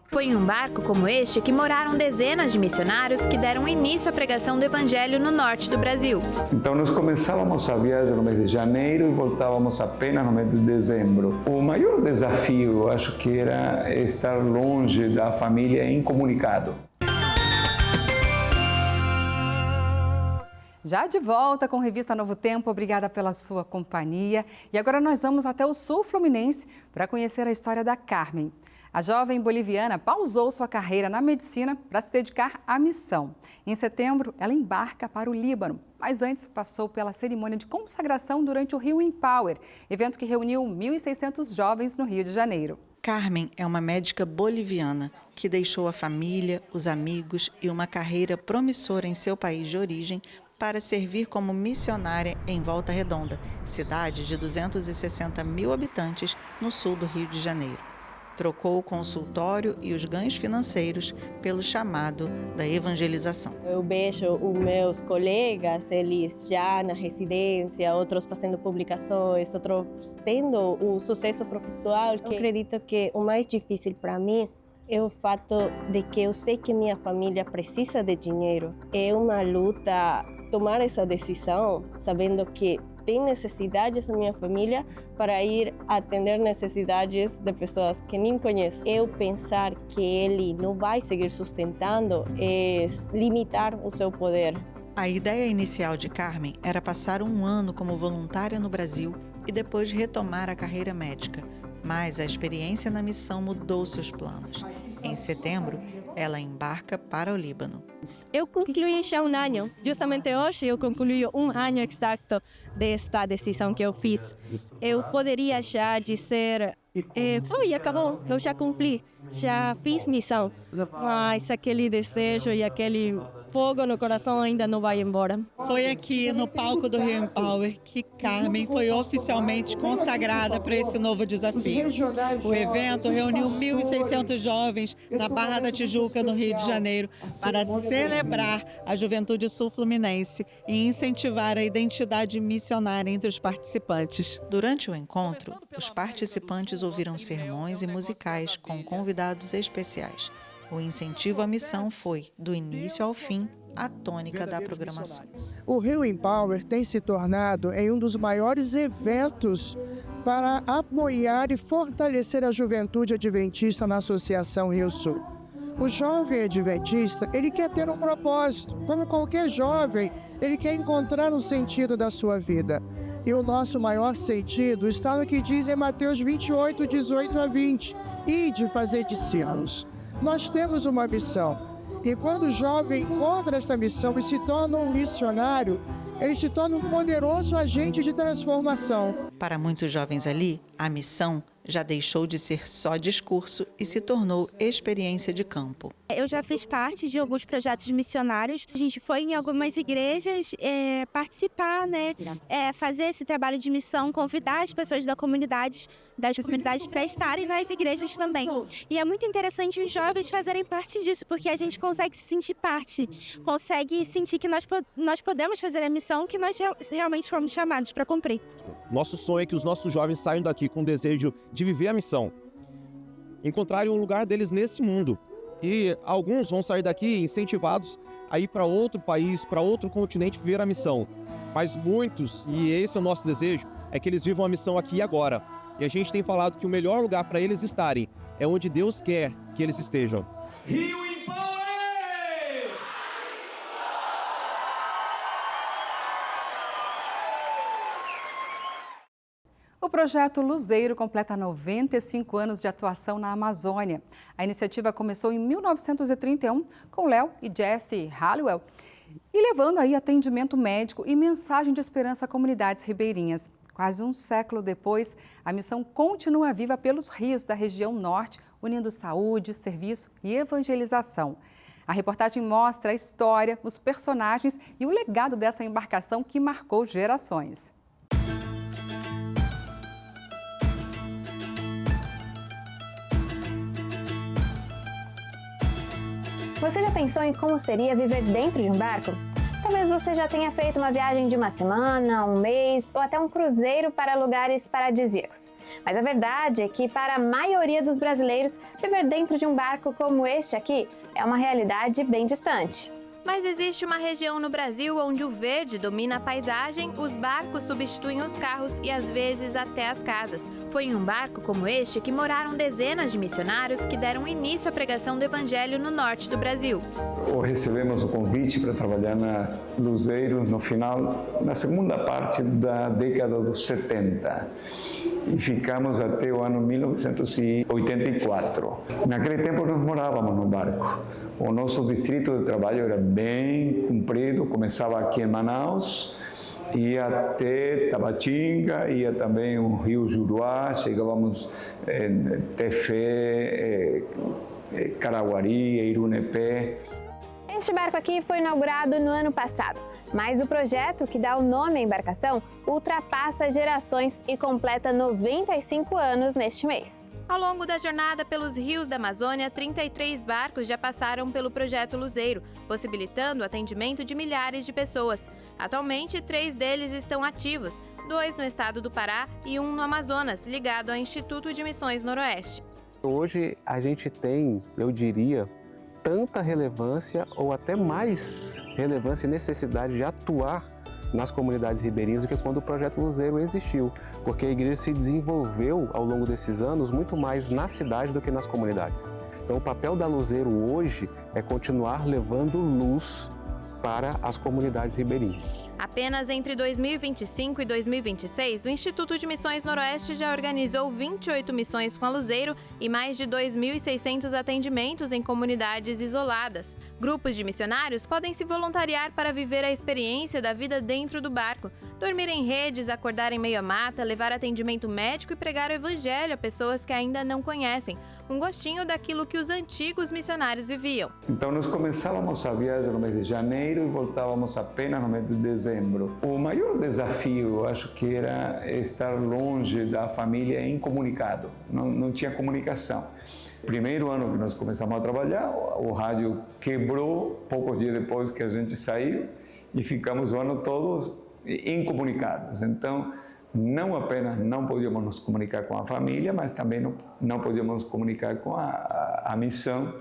Foi em um barco como este que moraram dezenas de missionários que deram início à pregação do Evangelho no norte do Brasil. Então nós começávamos a viagem no mês de janeiro e voltávamos apenas no mês de dezembro. O maior desafio, eu acho que era estar longe da família e incomunicado. Já de volta com Revista Novo Tempo, obrigada pela sua companhia. E agora nós vamos até o sul fluminense para conhecer a história da Carmen. A jovem boliviana pausou sua carreira na medicina para se dedicar à missão. Em setembro, ela embarca para o Líbano, mas antes passou pela cerimônia de consagração durante o Rio Empower, evento que reuniu 1.600 jovens no Rio de Janeiro. Carmen é uma médica boliviana que deixou a família, os amigos e uma carreira promissora em seu país de origem para servir como missionária em Volta Redonda, cidade de 260 mil habitantes no sul do Rio de Janeiro. Trocou o consultório e os ganhos financeiros pelo chamado da evangelização. Eu vejo os meus colegas, eles já na residência, outros fazendo publicações, outros tendo o sucesso profissional. Eu acredito que o mais difícil para mim é o fato de que eu sei que minha família precisa de dinheiro. É uma luta tomar essa decisão, sabendo que tem necessidades na minha família para ir atender necessidades de pessoas que nem conheço. Eu pensar que ele não vai seguir sustentando é limitar o seu poder. A ideia inicial de Carmen era passar um ano como voluntária no Brasil e depois retomar a carreira médica. Mas a experiência na missão mudou seus planos. Em setembro, ela embarca para o Líbano. Eu concluí já um ano. Justamente hoje eu concluí um ano exato desta decisão que eu fiz. Eu poderia já dizer, acabou, eu já cumpri, já fiz missão. Mas aquele desejo e aquele fogo no coração ainda não vai embora. Foi aqui no palco do Rio Empower que Carmen foi oficialmente consagrada para esse novo desafio. O evento reuniu 1.600 jovens na Barra da Tijuca, no Rio de Janeiro, para celebrar a juventude sul-fluminense e incentivar a identidade missionária entre os participantes. Durante o encontro, os participantes ouviram sermões e musicais com convidados especiais. O incentivo à missão foi, do início ao fim, a tônica da programação. O Rio Empower tem se tornado um dos maiores eventos para apoiar e fortalecer a juventude adventista na Associação Rio Sul. O jovem adventista, ele quer ter um propósito. Como qualquer jovem, ele quer encontrar um sentido da sua vida. E o nosso maior sentido está no que diz em Mateus 28, 18 a 20. Ide fazer discípulos. Nós temos uma missão. E quando o jovem encontra essa missão e se torna um missionário, ele se torna um poderoso agente de transformação. Para muitos jovens ali, a missão já deixou de ser só discurso e se tornou experiência de campo. Eu já fiz parte de alguns projetos missionários. A gente foi em algumas igrejas participar, fazer esse trabalho de missão, convidar as pessoas das comunidades para estarem nas igrejas também. E é muito interessante os jovens fazerem parte disso, porque a gente consegue se sentir parte, consegue sentir que nós podemos fazer a missão que nós realmente fomos chamados para cumprir. Nosso sonho é que os nossos jovens saiam daqui com o desejo de viver a missão, encontrarem um lugar deles nesse mundo. E alguns vão sair daqui incentivados a ir para outro país, para outro continente viver a missão. Mas muitos, e esse é o nosso desejo, é que eles vivam a missão aqui e agora. E a gente tem falado que o melhor lugar para eles estarem é onde Deus quer que eles estejam. Rio Empower! O projeto Luzeiro completa 95 anos de atuação na Amazônia. A iniciativa começou em 1931 com Léo e Jesse Halliwell e levando aí atendimento médico e mensagem de esperança a comunidades ribeirinhas. Quase um século depois, a missão continua viva pelos rios da região norte, unindo saúde, serviço e evangelização. A reportagem mostra a história, os personagens e o legado dessa embarcação que marcou gerações. Você já pensou em como seria viver dentro de um barco? Talvez você já tenha feito uma viagem de uma semana, um mês ou até um cruzeiro para lugares paradisíacos. Mas a verdade é que para a maioria dos brasileiros, viver dentro de um barco como este aqui é uma realidade bem distante. Mas existe uma região no Brasil onde o verde domina a paisagem, os barcos substituem os carros e às vezes até as casas. Foi em um barco como este que moraram dezenas de missionários que deram início à pregação do Evangelho no norte do Brasil. Recebemos o convite para trabalhar nas Luzeiros na segunda parte da década dos 70 e ficamos até o ano 1984. Naquele tempo nós morávamos no barco. O nosso distrito de trabalho era bem comprido, começava aqui em Manaus, ia até Tabatinga, ia também o Rio Juruá, chegávamos em Tefé, Caraguari, Irunepé. Este barco aqui foi inaugurado no ano passado, mas o projeto que dá o nome à embarcação ultrapassa gerações e completa 95 anos neste mês. Ao longo da jornada pelos rios da Amazônia, 33 barcos já passaram pelo Projeto Luzeiro, possibilitando o atendimento de milhares de pessoas. Atualmente, 3 deles estão ativos, 2 no estado do Pará e 1 no Amazonas, ligado ao Instituto de Missões Noroeste. Hoje a gente tem, eu diria, tanta relevância ou até mais relevância e necessidade de atuar nas comunidades ribeirinhas do que quando o Projeto Luzeiro existiu, porque a igreja se desenvolveu ao longo desses anos muito mais na cidade do que nas comunidades. Então o papel da Luzeiro hoje é continuar levando luz para as comunidades ribeirinhas. Apenas entre 2025 e 2026, o Instituto de Missões Noroeste já organizou 28 missões com a Luzeiro e mais de 2.600 atendimentos em comunidades isoladas. Grupos de missionários podem se voluntariar para viver a experiência da vida dentro do barco, dormir em redes, acordar em meio à mata, levar atendimento médico e pregar o evangelho a pessoas que ainda não conhecem. Um gostinho daquilo que os antigos missionários viviam. Então nós começávamos a viagem no mês de janeiro e voltávamos apenas no mês de dezembro. O maior desafio, acho que era estar longe da família incomunicado, não tinha comunicação. Primeiro ano que nós começamos a trabalhar, o rádio quebrou poucos dias depois que a gente saiu e ficamos o ano todo incomunicados. Então, não apenas não podíamos nos comunicar com a família, mas também não podíamos nos comunicar com a missão.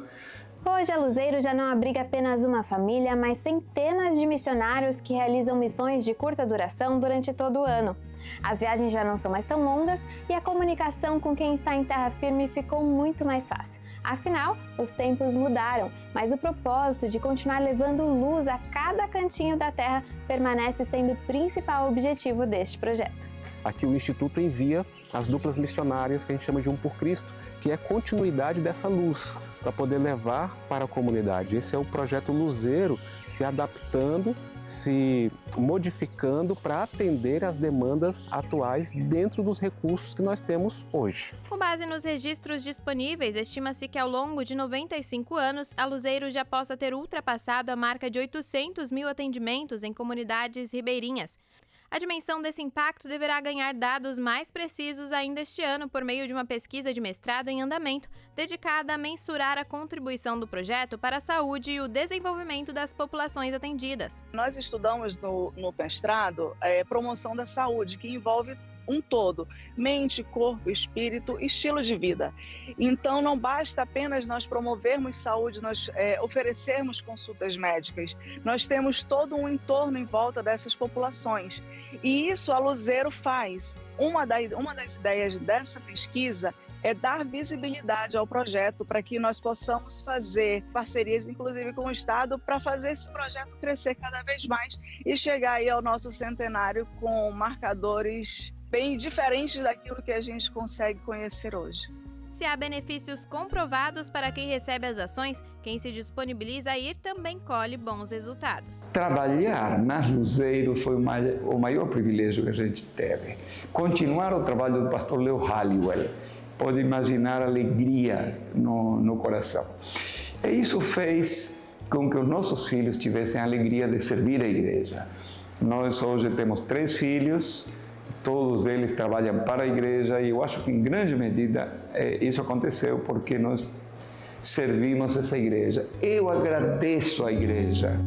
Hoje a Luzeiro já não abriga apenas uma família, mas centenas de missionários que realizam missões de curta duração durante todo o ano. As viagens já não são mais tão longas e a comunicação com quem está em terra firme ficou muito mais fácil. Afinal, os tempos mudaram, mas o propósito de continuar levando luz a cada cantinho da terra permanece sendo o principal objetivo deste projeto. Aqui o Instituto envia as duplas missionárias que a gente chama de Um por Cristo, que é a continuidade dessa luz, para poder levar para a comunidade. Esse é o projeto Luzeiro se adaptando, se modificando para atender às demandas atuais dentro dos recursos que nós temos hoje. Com base nos registros disponíveis, estima-se que ao longo de 95 anos, a Luzeiro já possa ter ultrapassado a marca de 800 mil atendimentos em comunidades ribeirinhas. A dimensão desse impacto deverá ganhar dados mais precisos ainda este ano por meio de uma pesquisa de mestrado em andamento dedicada a mensurar a contribuição do projeto para a saúde e o desenvolvimento das populações atendidas. Nós estudamos no mestrado promoção da saúde, que envolve um todo, mente, corpo, espírito, estilo de vida. Então não basta apenas nós promovermos saúde, nós oferecermos consultas médicas, nós temos todo um entorno em volta dessas populações. E isso a Luzeiro faz. Uma das ideias dessa pesquisa é dar visibilidade ao projeto para que nós possamos fazer parcerias, inclusive com o Estado, para fazer esse projeto crescer cada vez mais e chegar aí ao nosso centenário com marcadores bem diferentes daquilo que a gente consegue conhecer hoje. Se há benefícios comprovados para quem recebe as ações, quem se disponibiliza a ir também colhe bons resultados. Trabalhar nas Luzeiro foi o maior privilégio que a gente teve. Continuar o trabalho do pastor Leo Halliwell, pode imaginar a alegria no coração. E isso fez com que os nossos filhos tivessem a alegria de servir a igreja. Nós hoje temos 3 filhos, todos eles trabalham para a igreja e eu acho que em grande medida isso aconteceu porque nós servimos essa igreja. Eu agradeço a igreja.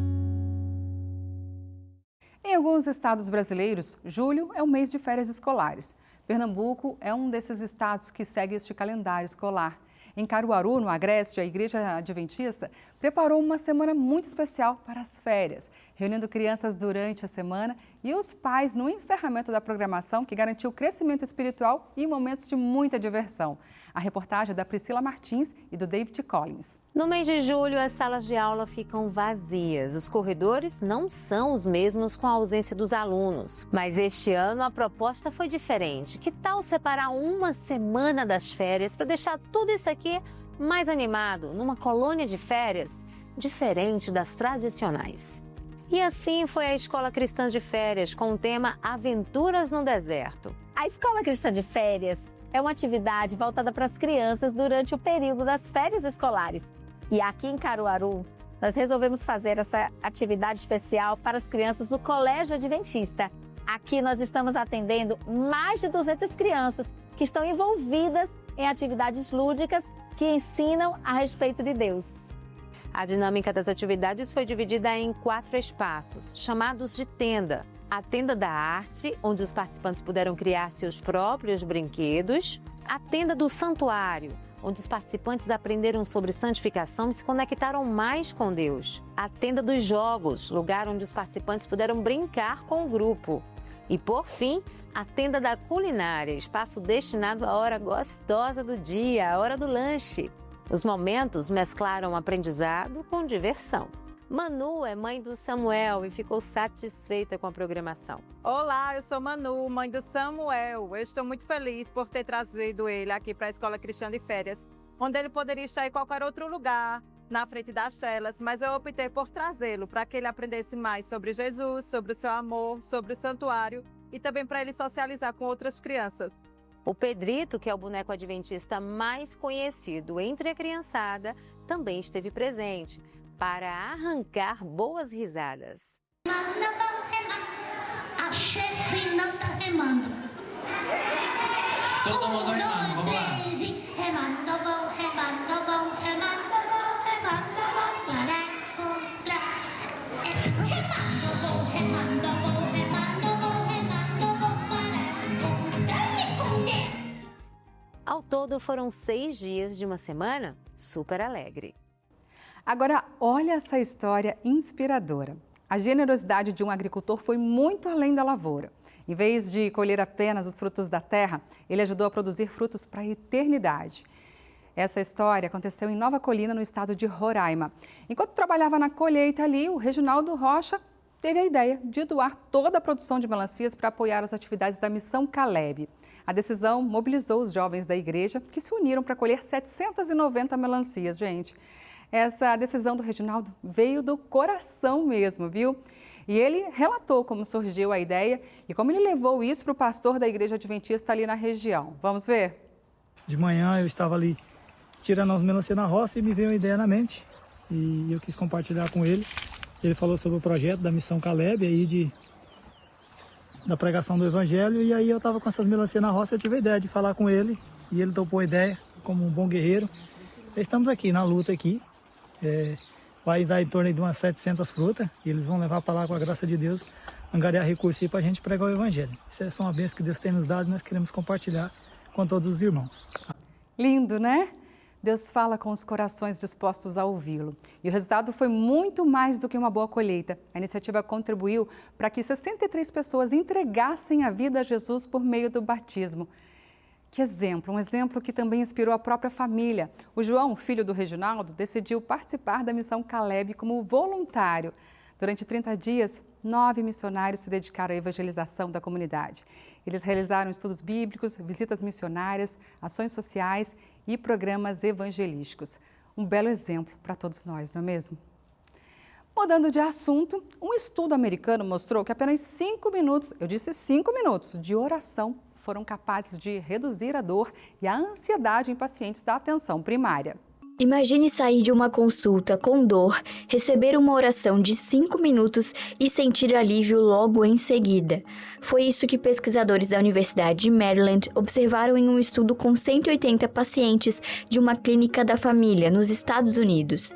Em alguns estados brasileiros, julho é o mês de férias escolares. Pernambuco é um desses estados que segue este calendário escolar. Em Caruaru, no Agreste, a Igreja Adventista preparou uma semana muito especial para as férias, reunindo crianças durante a semana e os pais no encerramento da programação, que garantiu crescimento espiritual e momentos de muita diversão. A reportagem é da Priscila Martins e do David Collins. No mês de julho, as salas de aula ficam vazias. Os corredores não são os mesmos com a ausência dos alunos. Mas este ano a proposta foi diferente. Que tal separar uma semana das férias para deixar tudo isso aqui mais animado, numa colônia de férias diferente das tradicionais? E assim foi a Escola Cristã de Férias, com o tema Aventuras no Deserto. A Escola Cristã de Férias é uma atividade voltada para as crianças durante o período das férias escolares. E aqui em Caruaru, nós resolvemos fazer essa atividade especial para as crianças do Colégio Adventista. Aqui nós estamos atendendo mais de 200 crianças que estão envolvidas em atividades lúdicas que ensinam a respeito de Deus. A dinâmica das atividades foi dividida em 4 espaços, chamados de tenda. A tenda da arte, onde os participantes puderam criar seus próprios brinquedos. A tenda do santuário, onde os participantes aprenderam sobre santificação e se conectaram mais com Deus. A tenda dos jogos, lugar onde os participantes puderam brincar com o grupo. E, por fim, a tenda da culinária, espaço destinado à hora gostosa do dia, a hora do lanche. Os momentos mesclaram aprendizado com diversão. Manu é mãe do Samuel e ficou satisfeita com a programação. Olá, eu sou Manu, mãe do Samuel. Eu estou muito feliz por ter trazido ele aqui para a Escola Cristã de Férias, onde ele poderia estar em qualquer outro lugar, na frente das telas, mas eu optei por trazê-lo para que ele aprendesse mais sobre Jesus, sobre o seu amor, sobre o santuário e também para ele socializar com outras crianças. O Pedrito, que é o boneco adventista mais conhecido entre a criançada, também esteve presente para arrancar boas risadas. A chefe não tá remando. Todo mundo remando, vamos lá. Remando, vou remando, vou remando, vou remando, vou para encontrar. Remando, vou remando, vou remando, vou remando, vou para encontrar com Deus. Ao todo, foram 6 dias de uma semana super alegre. Agora, olha essa história inspiradora. A generosidade de um agricultor foi muito além da lavoura. Em vez de colher apenas os frutos da terra, ele ajudou a produzir frutos para a eternidade. Essa história aconteceu em Nova Colina, no estado de Roraima. Enquanto trabalhava na colheita ali, o Reginaldo Rocha teve a ideia de doar toda a produção de melancias para apoiar as atividades da Missão Caleb. A decisão mobilizou os jovens da igreja, que se uniram para colher 790 melancias, gente. Essa decisão do Reginaldo veio do coração mesmo, viu? E ele relatou como surgiu a ideia e como ele levou isso para o pastor da Igreja Adventista ali na região. Vamos ver? De manhã eu estava ali tirando as melancias na roça e me veio uma ideia na mente. E eu quis compartilhar com ele. Ele falou sobre o projeto da Missão Caleb, aí da pregação do Evangelho. E aí eu estava com essas melancias na roça, eu tive a ideia de falar com ele. E ele topou a ideia como um bom guerreiro. Estamos aqui na luta aqui. Vai dar em torno de umas 700 frutas e eles vão levar para lá, com a graça de Deus, angariar recursos para a gente pregar o Evangelho. Isso é só uma bênção que Deus tem nos dado e nós queremos compartilhar com todos os irmãos. Lindo, né? Deus fala com os corações dispostos a ouvi-lo. E o resultado foi muito mais do que uma boa colheita. A iniciativa contribuiu para que 63 pessoas entregassem a vida a Jesus por meio do batismo. Que exemplo, um exemplo que também inspirou a própria família. O João, filho do Reginaldo, decidiu participar da Missão Caleb como voluntário. Durante 30 dias, 9 missionários se dedicaram à evangelização da comunidade. Eles realizaram estudos bíblicos, visitas missionárias, ações sociais e programas evangelísticos. Um belo exemplo para todos nós, não é mesmo? Mudando de assunto, um estudo americano mostrou que apenas 5 minutos, eu disse 5 minutos, de oração foram capazes de reduzir a dor e a ansiedade em pacientes da atenção primária. Imagine sair de uma consulta com dor, receber uma oração de 5 minutos e sentir alívio logo em seguida. Foi isso que pesquisadores da Universidade de Maryland observaram em um estudo com 180 pacientes de uma clínica da família nos Estados Unidos.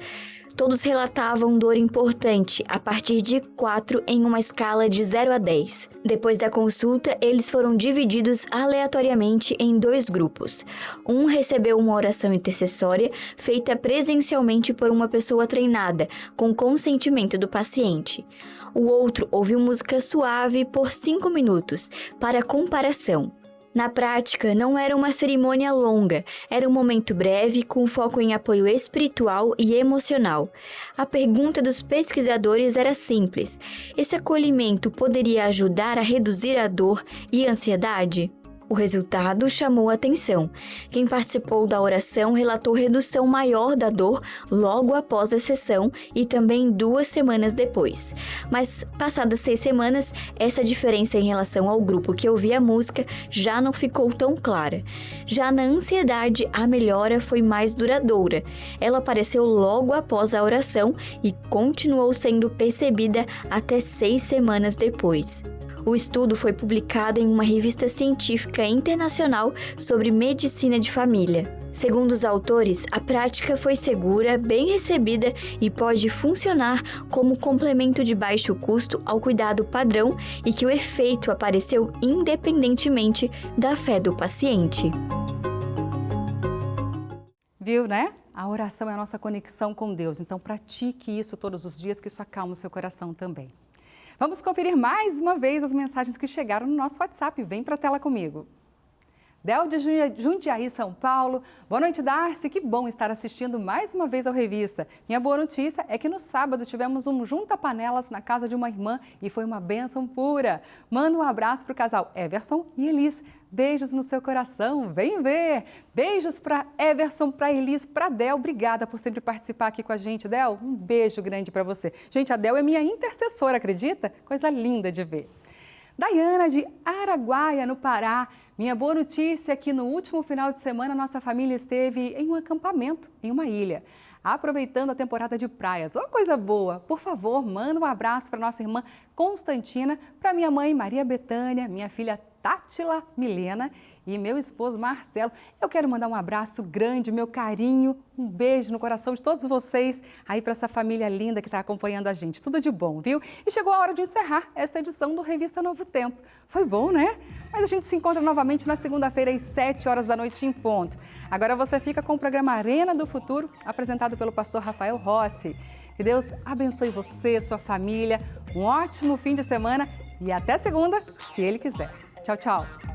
Todos relatavam dor importante, a partir de 4 em uma escala de 0 a 10. Depois da consulta, eles foram divididos aleatoriamente em 2 grupos. Um recebeu uma oração intercessória feita presencialmente por uma pessoa treinada, com consentimento do paciente. O outro ouviu música suave por 5 minutos, para comparação. Na prática, não era uma cerimônia longa, era um momento breve com foco em apoio espiritual e emocional. A pergunta dos pesquisadores era simples: esse acolhimento poderia ajudar a reduzir a dor e a ansiedade? O resultado chamou a atenção. Quem participou da oração relatou redução maior da dor logo após a sessão e também 2 semanas depois. Mas, passadas 6 semanas, essa diferença em relação ao grupo que ouvia a música já não ficou tão clara. Já na ansiedade, a melhora foi mais duradoura. Ela apareceu logo após a oração e continuou sendo percebida até 6 semanas depois. O estudo foi publicado em uma revista científica internacional sobre medicina de família. Segundo os autores, a prática foi segura, bem recebida e pode funcionar como complemento de baixo custo ao cuidado padrão e que o efeito apareceu independentemente da fé do paciente. Viu, né? A oração é a nossa conexão com Deus, então pratique isso todos os dias, que isso acalma o seu coração também. Vamos conferir mais uma vez as mensagens que chegaram no nosso WhatsApp. Vem para a tela comigo. Del de Jundiaí, São Paulo. Boa noite, Darcy. Que bom estar assistindo mais uma vez ao Revista. Minha boa notícia é que no sábado tivemos um junta-panelas na casa de uma irmã e foi uma bênção pura. Manda um abraço para o casal Everson e Elis. Beijos no seu coração. Vem ver. Beijos para Everson, para Elis, para Del. Obrigada por sempre participar aqui com a gente, Del. Um beijo grande para você. Gente, a Del é minha intercessora, acredita? Coisa linda de ver. Daiana de Araguaia, no Pará. Minha boa notícia é que no último final de semana nossa família esteve em um acampamento, em uma ilha, aproveitando a temporada de praias. Uma coisa boa. Por favor, manda um abraço para nossa irmã Constantina, para minha mãe Maria Betânia, minha filha Tátila Milena e meu esposo Marcelo. Eu quero mandar um abraço grande, meu carinho, um beijo no coração de todos vocês aí para essa família linda que está acompanhando a gente. Tudo de bom, viu? E chegou a hora de encerrar esta edição do Revista Novo Tempo. Foi bom, né? Mas a gente se encontra novamente na segunda-feira às 7 horas da noite em ponto. Agora você fica com o programa Arena do Futuro, apresentado pelo pastor Rafael Rossi. Que Deus abençoe você, sua família, um ótimo fim de semana e até segunda, se Ele quiser. Tchau, tchau.